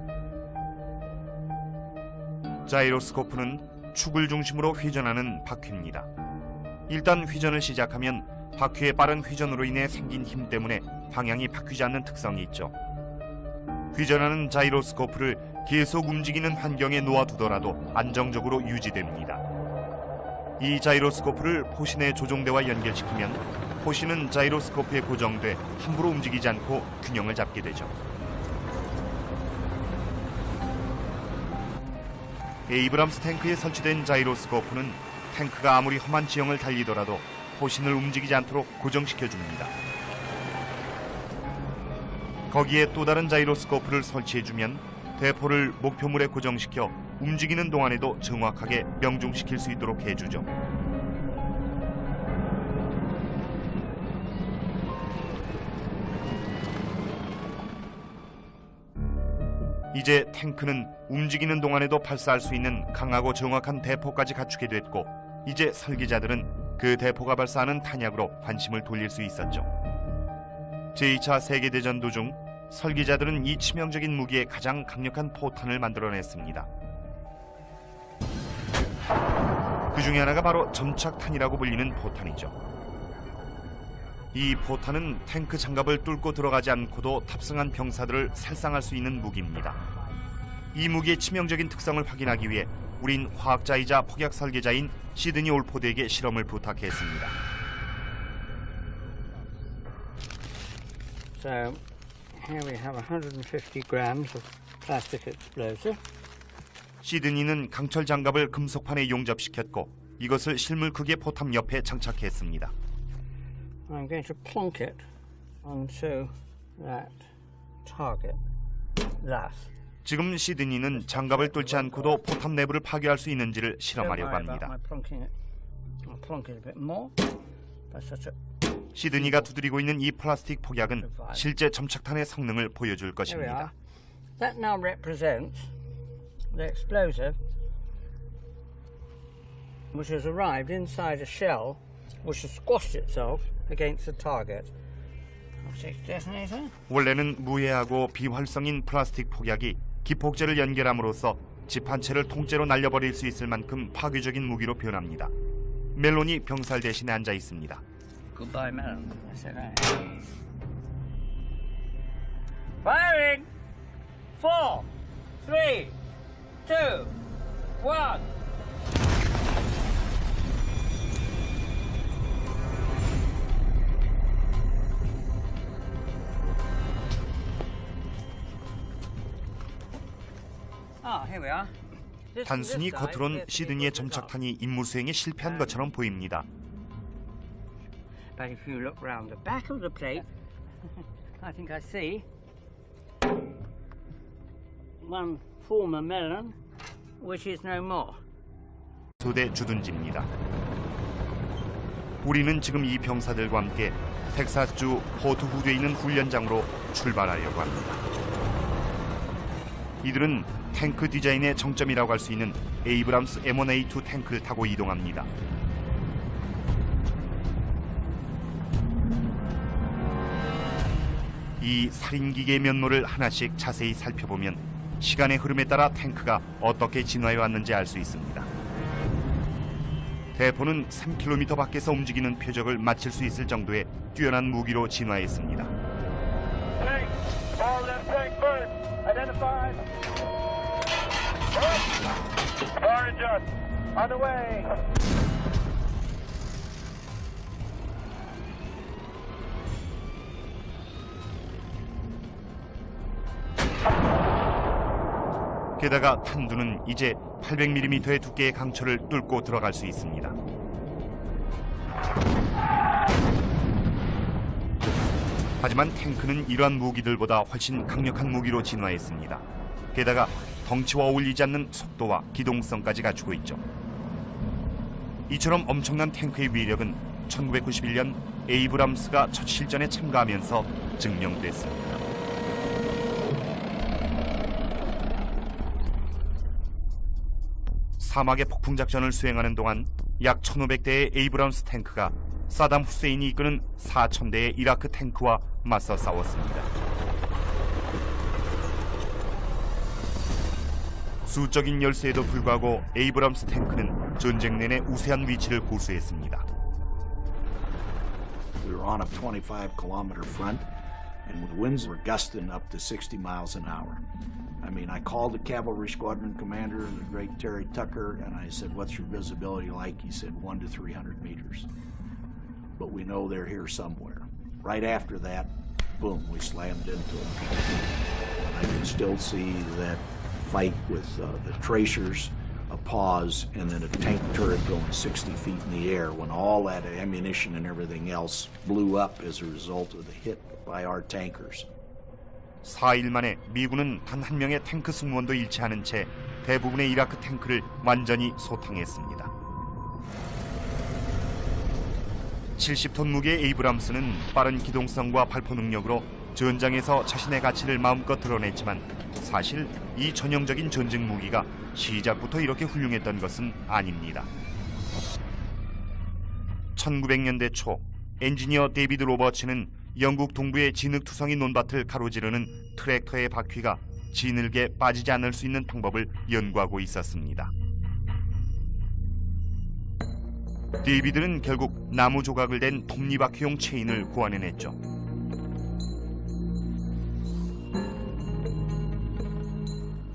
자이로스코프는 축을 중심으로 회전하는 바퀴입니다. 일단 회전을 시작하면 바퀴의 빠른 회전으로 인해 생긴 힘 때문에 방향이 바뀌지 않는 특성이 있죠. 회전하는 자이로스코프를 계속 움직이는 환경에 놓아두더라도 안정적으로 유지됩니다. 이 자이로스코프를 포신의 조종대와 연결시키면 포신은 자이로스코프에 고정돼 함부로 움직이지 않고 균형을 잡게 되죠. 에이브람스 탱크에 설치된 자이로스코프는 탱크가 아무리 험한 지형을 달리더라도 포신을 움직이지 않도록 고정시켜줍니다. 거기에 또 다른 자이로스코프를 설치해주면 대포를 목표물에 고정시켜 움직이는 동안에도 정확하게 명중시킬 수 있도록 해주죠. 이제 탱크는 움직이는 동안에도 발사할 수 있는 강하고 정확한 대포까지 갖추게 됐고, 이제 설계자들은 그 대포가 발사하는 탄약으로 관심을 돌릴 수 있었죠. 제2차 세계대전 도중 설계자들은 이 치명적인 무기의 가장 강력한 포탄을 만들어냈습니다. 그 중에 하나가 바로 점착탄이라고 불리는 포탄이죠. 이 포탄은 탱크 장갑을 뚫고 들어가지 않고도 탑승한 병사들을 살상할 수 있는 무기입니다. 이 무기의 치명적인 특성을 확인하기 위해 우린 화학자이자 폭약 설계자인 시드니 올포드에게 실험을 부탁했습니다. So here we have 150 grams of plastic explosive. 시드니는 강철 장갑을 금속판에 용접시켰고 이것을 실물 크기의 포탑 옆에 장착했습니다. I'm going to plonk it onto that target. Thus. 지금 시드니는 장갑을 뚫지 않고도 포탑 내부를 파괴할 수 있는지를 Don't 실험하려고 worry about 합니다. my plonking it. I'll plonk it a bit more. That's such a... 시드니가 두드리고 있는 이 플라스틱 폭약은 실제 점착탄의 성능을 보여줄 Here we are. 것입니다. That now represents the explosive which has arrived inside a shell which has squashed itself against the target. Detonator. 원래는 무해하고 비활성인 플라스틱 폭약이 기폭제를 연결함으로써 집 한 채를 통째로 날려버릴 수 있을 만큼 파괴적인 무기로 변합니다. 멜론이 병살 대신에 앉아 있습니다. Goodbye, Melon. That's it, right? Firing! 4, 3, 2, 1. Here we are. 단순히 겉으론 시드니의 점착탄이 임무 수행에 실패한 것처럼 보입니다. But if you look round the back of the plate, I think I see one former melon, which is no more. 소대 주둔지입니다. 우리는 지금 이 병사들과 함께 텍사스주 포트 후드에 있는 훈련장으로 출발하려고 합니다. 이들은 탱크 디자인의 정점이라고 할 수 있는 에이브람스 M1A2 탱크를 타고 이동합니다. 이 살인기계의 면모를 하나씩 자세히 살펴보면 시간의 흐름에 따라 탱크가 어떻게 진화해 왔는지 알 수 있습니다. 대포는 3km 밖에서 움직이는 표적을 맞힐 수 있을 정도의 뛰어난 무기로 진화했습니다. 게다가 탄두는 이제 800mm의 두께의 강철을 뚫고 들어갈 수 있습니다. 하지만 탱크는 이러한 무기들보다 훨씬 강력한 무기로 진화했습니다. 게다가 덩치와 어울리지 않는 속도와 기동성까지 갖추고 있죠. 이처럼 엄청난 탱크의 위력은 1991년 에이브람스가 첫 실전에 참가하면서 증명됐습니다. 사막의 폭풍 작전을 수행하는 동안 약 1,500대의 에이브람스 탱크가 사담 후세인이 이끄는 4,000대의 이라크 탱크와 맞서 싸웠습니다. 수적인 열세에도 불구하고 에이브람스 탱크는 전쟁 내내 우세한 위치를 고수했습니다. We were on a 25-kilometer front, and the winds were gusting up to 60 miles an hour. I mean, I called the cavalry squadron commander, the great Terry Tucker, and I said, "What's your visibility like?" He said, 1 to 300 meters. But we know they're here somewhere. Right after that, boom, we slammed into them. I can still see that fight with the tracers, a pause, and then a tank turret going 60 feet in the air when all that ammunition and everything else blew up as a result of the hit by our tankers. 4일 만에 미군은 단 한 명의 탱크 승무원도 잃지 않은 채 대부분의 이라크 탱크를 완전히 소탕했습니다. 70톤 무게의 에이브람스는 빠른 기동성과 발포 능력으로 전장에서 자신의 가치를 마음껏 드러냈지만 사실 이 전형적인 전쟁 무기가 시작부터 이렇게 훌륭했던 것은 아닙니다. 1900년대 초 엔지니어 데이비드 로버츠는 영국 동부의 진흙투성이 논밭을 가로지르는 트랙터의 바퀴가 진흙에 빠지지 않을 수 있는 방법을 연구하고 있었습니다. 데이비드는 결국 나무 조각을 댄 톱니바퀴용 체인을 고안해냈죠.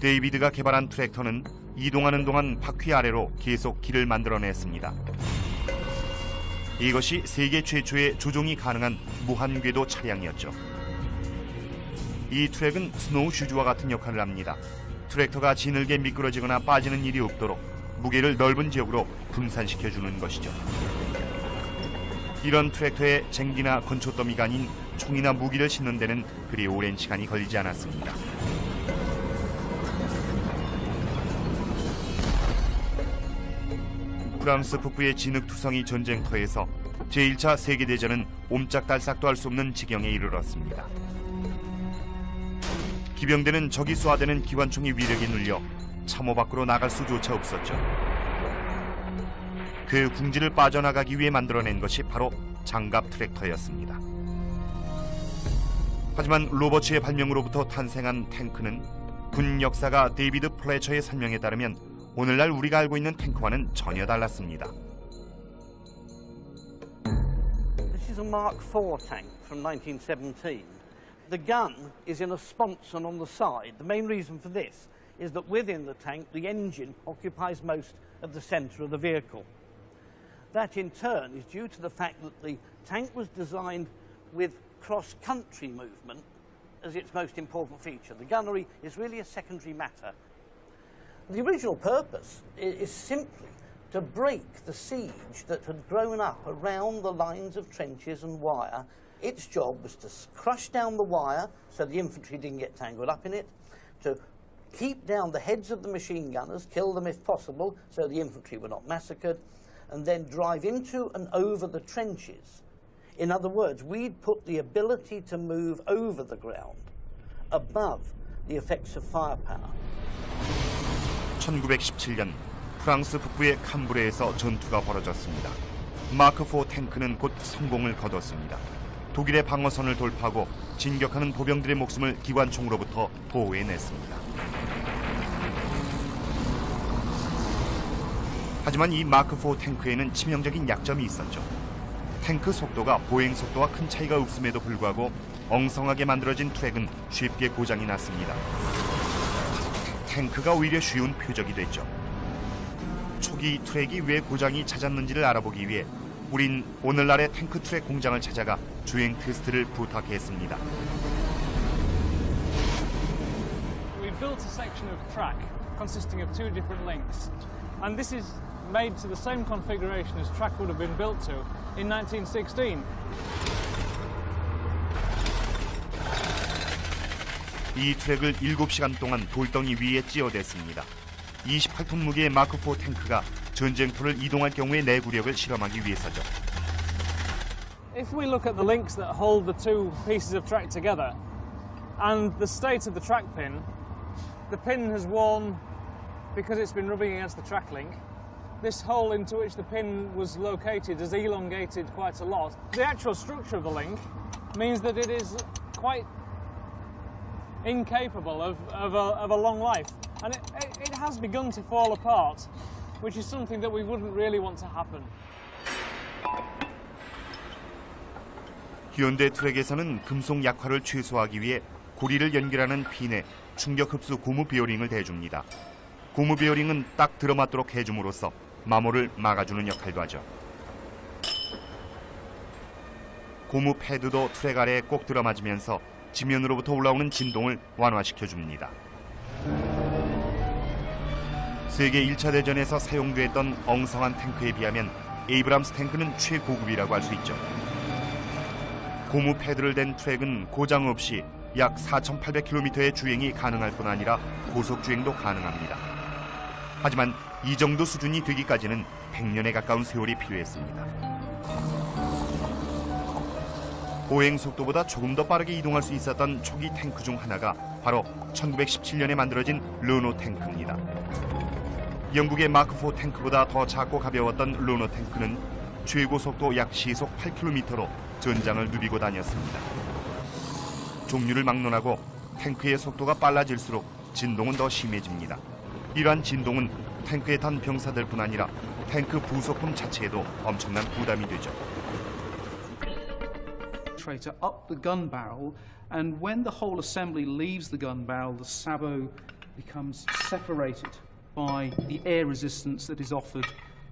데이비드가 개발한 트랙터는 이동하는 동안 바퀴 아래로 계속 길을 만들어냈습니다. 이것이 세계 최초의 조종이 가능한 무한궤도 차량이었죠. 이 트랙은 스노우 슈즈와 같은 역할을 합니다. 트랙터가 진흙에 미끄러지거나 빠지는 일이 없도록 무게를 넓은 지역으로 분산시켜주는 것이죠. 이런 트랙터에 쟁기나 건초더미가 아닌 총이나 무기를 싣는 데는 그리 오랜 시간이 걸리지 않았습니다. 프랑스 북부의 진흙투성이 전쟁터에서 제1차 세계대전은 옴짝달싹도 할 수 없는 지경에 이르렀습니다. 기병대는 적이 쏘아대는 기관총이 위력에 눌려 참호 밖으로 나갈 수조차 없었죠. 그 궁지를 빠져나가기 위해 만들어낸 것이 바로 장갑 트랙터였습니다. 하지만 로버츠의 발명으로부터 탄생한 탱크는 군 역사가 데이비드 플래처의 설명에 따르면 오늘날 우리가 알고 있는 탱크와는 전혀 달랐습니다. This is a Mark IV tank from 1917. The gun is in a sponson on the side. The main reason for this is that within the tank, the engine occupies most of the centre of the vehicle. That in turn is due to the fact that the tank was designed with cross-country movement as its most important feature. The gunnery is really a secondary matter. The original purpose is simply to break the siege that had grown up around the lines of trenches and wire. Its job was to crush down the wire so the infantry didn't get tangled up in it, to keep down the heads of the machine gunners, kill them if possible so the infantry were not massacred, and then drive into and over the trenches. In other words, we'd put the ability to move over the ground above the effects of firepower. 1917년 프랑스 북부의 캄브레에서 전투가 벌어졌습니다. 마크 4 탱크는 곧 성공을 거뒀습니다. 독일의 방어선을 돌파하고 진격하는 보병들의 목숨을 기관총으로부터 보호해냈습니다. 하지만 이 마크 4 탱크에는 치명적인 약점이 있었죠. 탱크 속도가 보행 속도와 큰 차이가 없음에도 불구하고 엉성하게 만들어진 트랙은 쉽게 고장이 났습니다. 탱크가 오히려 쉬운 표적이 됐죠. 초기 트랙이 왜 고장이 잦았는지를 알아보기 위해 우린 오늘날의 탱크 트랙 공장을 찾아가 주행 테스트를 부탁했습니다. We built a section of track consisting of two different links, and this is made to the same configuration as track would have been built to in 1916. 이 트랙을 7시간 동안 돌덩이 위에 찌어댔습니다. 28톤 무게의 마크 4 탱크가 전쟁터를 이동할 경우의 내구력을 실험하기 위해서죠. If we look at the links that hold the two pieces of track together and the state of the track pin, the pin has worn because it's been rubbing against the track link. This hole into which the pin was located has elongated quite a lot. The actual structure of the link means that it is quite incapable of a long life, and it has begun to fall apart, which is something that we wouldn't really want to happen. 현대 트랙에서는 금속 약화를 최소화하기 위해 고리를 연결하는 핀에 충격 흡수 고무 베어링을 대줍니다. 고무 베어링은 딱 들어맞도록 해줌으로써 마모를 막아주는 역할도 하죠. 고무 패드도 트랙 아래에 꼭 들어맞으면서 지면으로부터 올라오는 진동을 완화시켜줍니다. 세계 1차 대전에서 사용됐던 엉성한 탱크에 비하면 에이브람스 탱크는 최고급이라고 할 수 있죠. 고무 패드를 댄 트랙은 고장 없이 약 4,800km의 주행이 가능할 뿐 아니라 고속 주행도 가능합니다. 하지만 이 정도 수준이 되기까지는 100년에 가까운 세월이 필요했습니다. 보행 속도보다 조금 더 빠르게 이동할 수 있었던 초기 탱크 중 하나가 바로 1917년에 만들어진 르노 탱크입니다. 영국의 마크 4 탱크보다 더 작고 가벼웠던 르노 탱크는 최고 속도 약 시속 8km로 전장을 누비고 다녔습니다. 종류를 막론하고 탱크의 속도가 빨라질수록 진동은 더 심해집니다. 이러한 진동은 탱크에 탄 병사들뿐 아니라 탱크 부속품 자체에도 엄청난 부담이 되죠. Up the gun barrel, and when the whole assembly leaves the gun barrel, the sabot becomes separated by the air resistance that is offered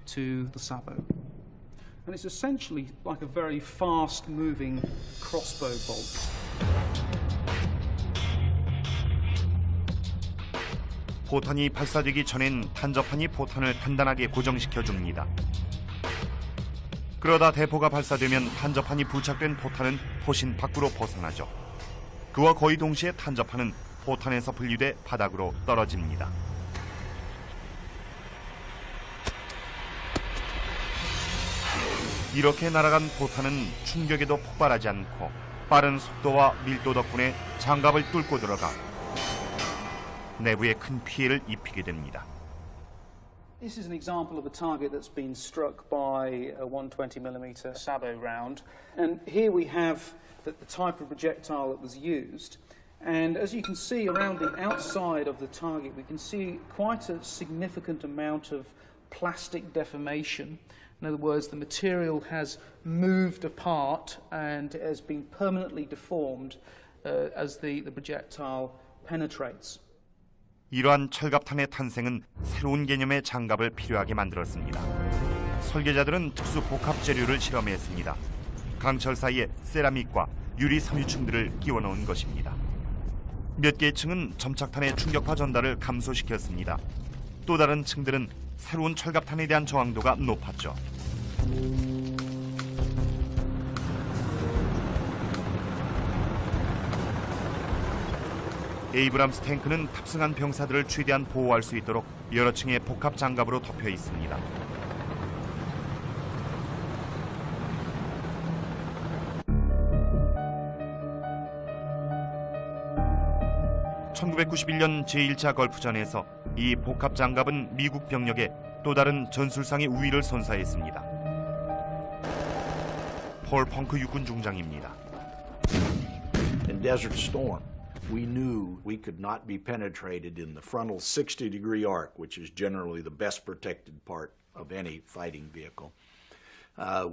to the sabot. And it's essentially like a very fast-moving crossbow bolt. 포탄이 발사되기 전엔 탄저판이 포탄을 단단하게 고정시켜 줍니다. 그러다 대포가 발사되면 탄저판이 부착된 포탄은 포신 밖으로 벗어나죠. 그와 거의 동시에 탄저판은 포탄에서 분리돼 바닥으로 떨어집니다. 이렇게 날아간 포탄은 충격에도 폭발하지 않고 빠른 속도와 밀도 덕분에 장갑을 뚫고 들어가 내부에 큰 피해를 입히게 됩니다. This is an example of a target that's been struck by a 120mm sabot round. And here we have the type of projectile that was used. And as you can see around the outside of the target, we can see quite a significant amount of plastic deformation. In other words, the material has moved apart and has been permanently deformed as the projectile penetrates. 이러한 철갑탄의 탄생은 새로운 개념의 장갑을 필요하게 만들었습니다. 설계자들은 특수 복합 재료를 실험했습니다. 강철 사이에 세라믹과 유리 섬유층들을 끼워 넣은 것입니다. 몇 개의 층은 점착탄의 충격파 전달을 감소시켰습니다. 또 다른 층들은 새로운 철갑탄에 대한 저항도가 높았죠. 에이브람스 탱크는 탑승한 병사들을 최대한 보호할 수 있도록 여러 층의 복합 장갑으로 덮여 있습니다. (1991년) 제1차 걸프전에서 이 복합 장갑은 미국 병력에 또 다른 전술상의 우위를 선사했습니다. 폴 펑크 육군 중장입니다. In Desert Storm, we knew we could not be penetrated in the frontal 60-degree arc, which is generally the best protected part of any fighting vehicle.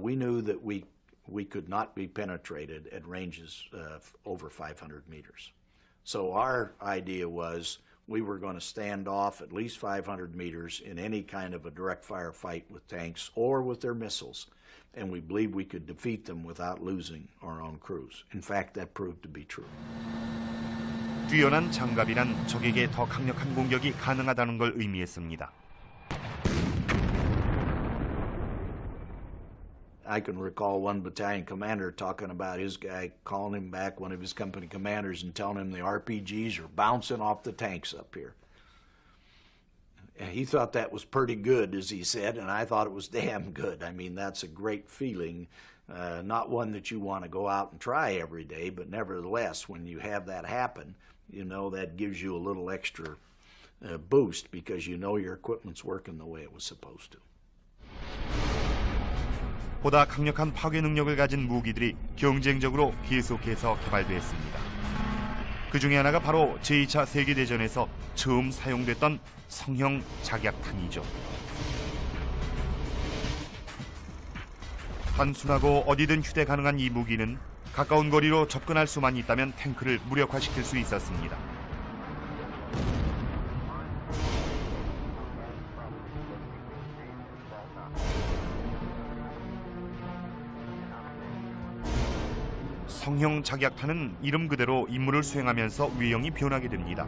We knew that we could not be penetrated at ranges over 500 meters. So our idea was we were going to stand off at least 500 meters in any kind of a direct fire fight with tanks or with their missiles, and we believed we could defeat them without losing our own crews. In fact, that proved to be true. 뛰어난 장갑이란 적에게 더 강력한 공격이 가능하다는 걸 의미했습니다. I can recall one battalion commander talking about his guy calling him back, one of his company commanders, and telling him the RPGs are bouncing off the tanks up here. And he thought that was pretty good, as he said, and I thought it was damn good. I mean, that's a great feeling, not one that you want to go out and try every day, but nevertheless, when you have that happen, you know that gives you a little extra boost because you know your equipment's working the way it was supposed to. 보다 강력한 파괴 능력을 가진 무기들이 경쟁적으로 계속해서 개발됐습니다. 그 중에 하나가 바로 제2차 세계대전에서 처음 사용됐던 성형 작약탄이죠. 단순하고 어디든 휴대 가능한 이 무기는 가까운 거리로 접근할 수만 있다면 탱크를 무력화시킬 수 있었습니다. 성형 작약탄은 이름 그대로 임무를 수행하면서 외형이 변하게 됩니다.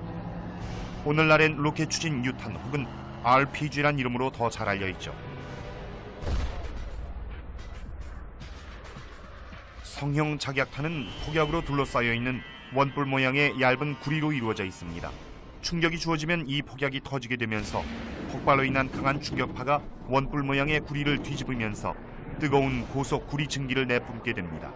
오늘날엔 로켓 추진 유탄 혹은 RPG란 이름으로 더 잘 알려 있죠. 성형 작약탄은 폭약으로 둘러싸여 있는 원뿔 모양의 얇은 구리로 이루어져 있습니다. 충격이 주어지면 이 폭약이 터지게 되면서 폭발로 인한 강한 충격파가 원뿔 모양의 구리를 뒤집으면서 뜨거운 고속 구리 증기를 내뿜게 됩니다.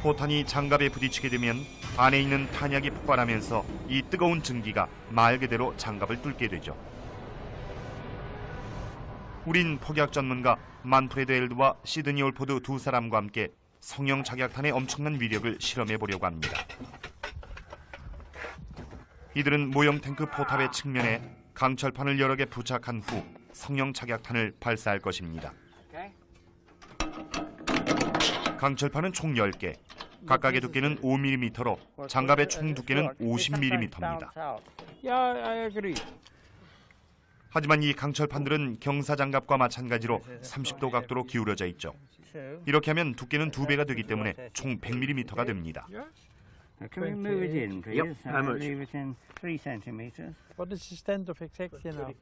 포탄이 장갑에 부딪히게 되면 안에 있는 탄약이 폭발하면서 이 뜨거운 증기가 말 그대로 장갑을 뚫게 되죠. 우린 폭약 전문가 만프레드 엘드와 시드니 올포드 두 사람과 함께 성형 작약탄의 엄청난 위력을 실험해 보려고 합니다. 이들은 모형 탱크 포탑의 측면에 강철판을 여러 개 부착한 후 성형 작약탄을 발사할 것입니다. 강철판은 총 10개, 각각의 두께는 5mm로 장갑의 총 두께는 50mm입니다. 하지만 이 강철판들은 경사장갑과 마찬가지로 30도 각도로 기울어져 있죠. 이렇게 하면 두께는 2배가 되기 때문에 총 100mm가 됩니다. Can we move it in, please? Yep. How much? Leave it in 3 centimetres. What is the stand of exactly now?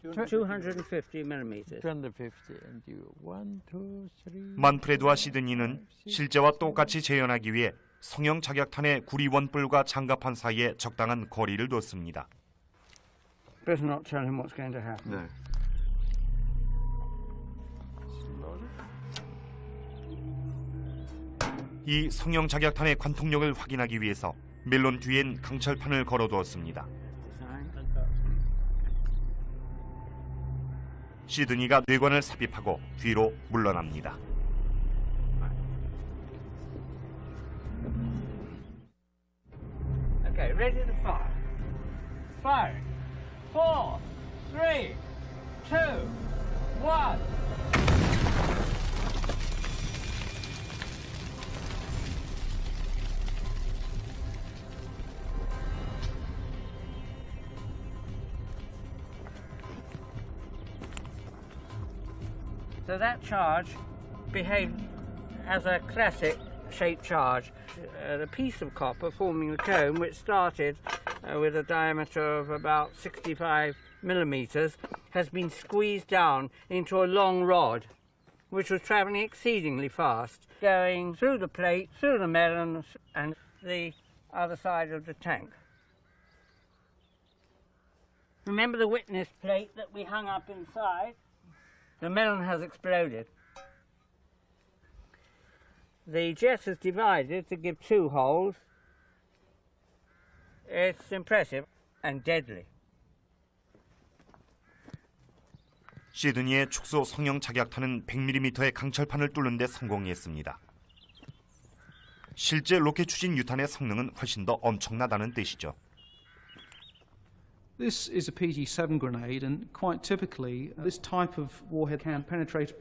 250 millimetres. 250 and you 1, 2, 3. 만프레드와 시드니는 실제와 똑같이 재현하기 위해 성형 자격탄의 구리 원뿔과 장갑판 사이에 적당한 거리를 뒀습니다. Better not tell him what's going to happen. No. 이 성형 자격탄의 관통력을 확인하기 위해서 멜론 뒤엔 강철판을 걸어두었습니다. 시드니가 뇌관을 삽입하고 뒤로 물러납니다. Okay, ready to fire. Fire. 4, 3, 2, 1. So that charge behaved as a classic shaped charge. A piece of copper forming a cone which started with a diameter of about 65 millimeters has been squeezed down into a long rod which was travelling exceedingly fast, going through the plate, through the melon and the other side of the tank. Remember the witness plate that we hung up inside? The melon has exploded. The jet has divided to give 2 holes. It's impressive and deadly. 시드니의 축소 성형 자격탄은 100mm의 강철판을 뚫는 데 성공했습니다. 실제 로켓 추진 유탄의 성능은 훨씬 더 엄청나다는 뜻이죠. This is a PG-7 grenade, and quite typically, this type of warhead can penetrate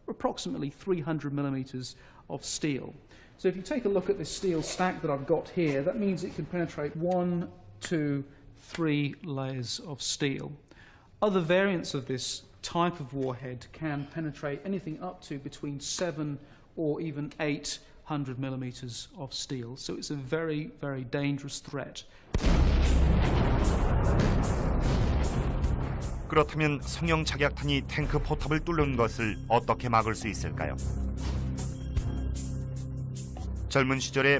approximately 300 millimeters of steel. So if you take a look at this steel stack that I've got here, that means it can penetrate 1, 2, 3 layers of steel. Other variants of this type of warhead can penetrate anything up to between 7 or even 800 millimeters of steel. So it's a very, very dangerous threat. 그렇다면 성형 자격탄이 탱크 포탑을 뚫는 것을 어떻게 막을 수 있을까요? 젊은 시절에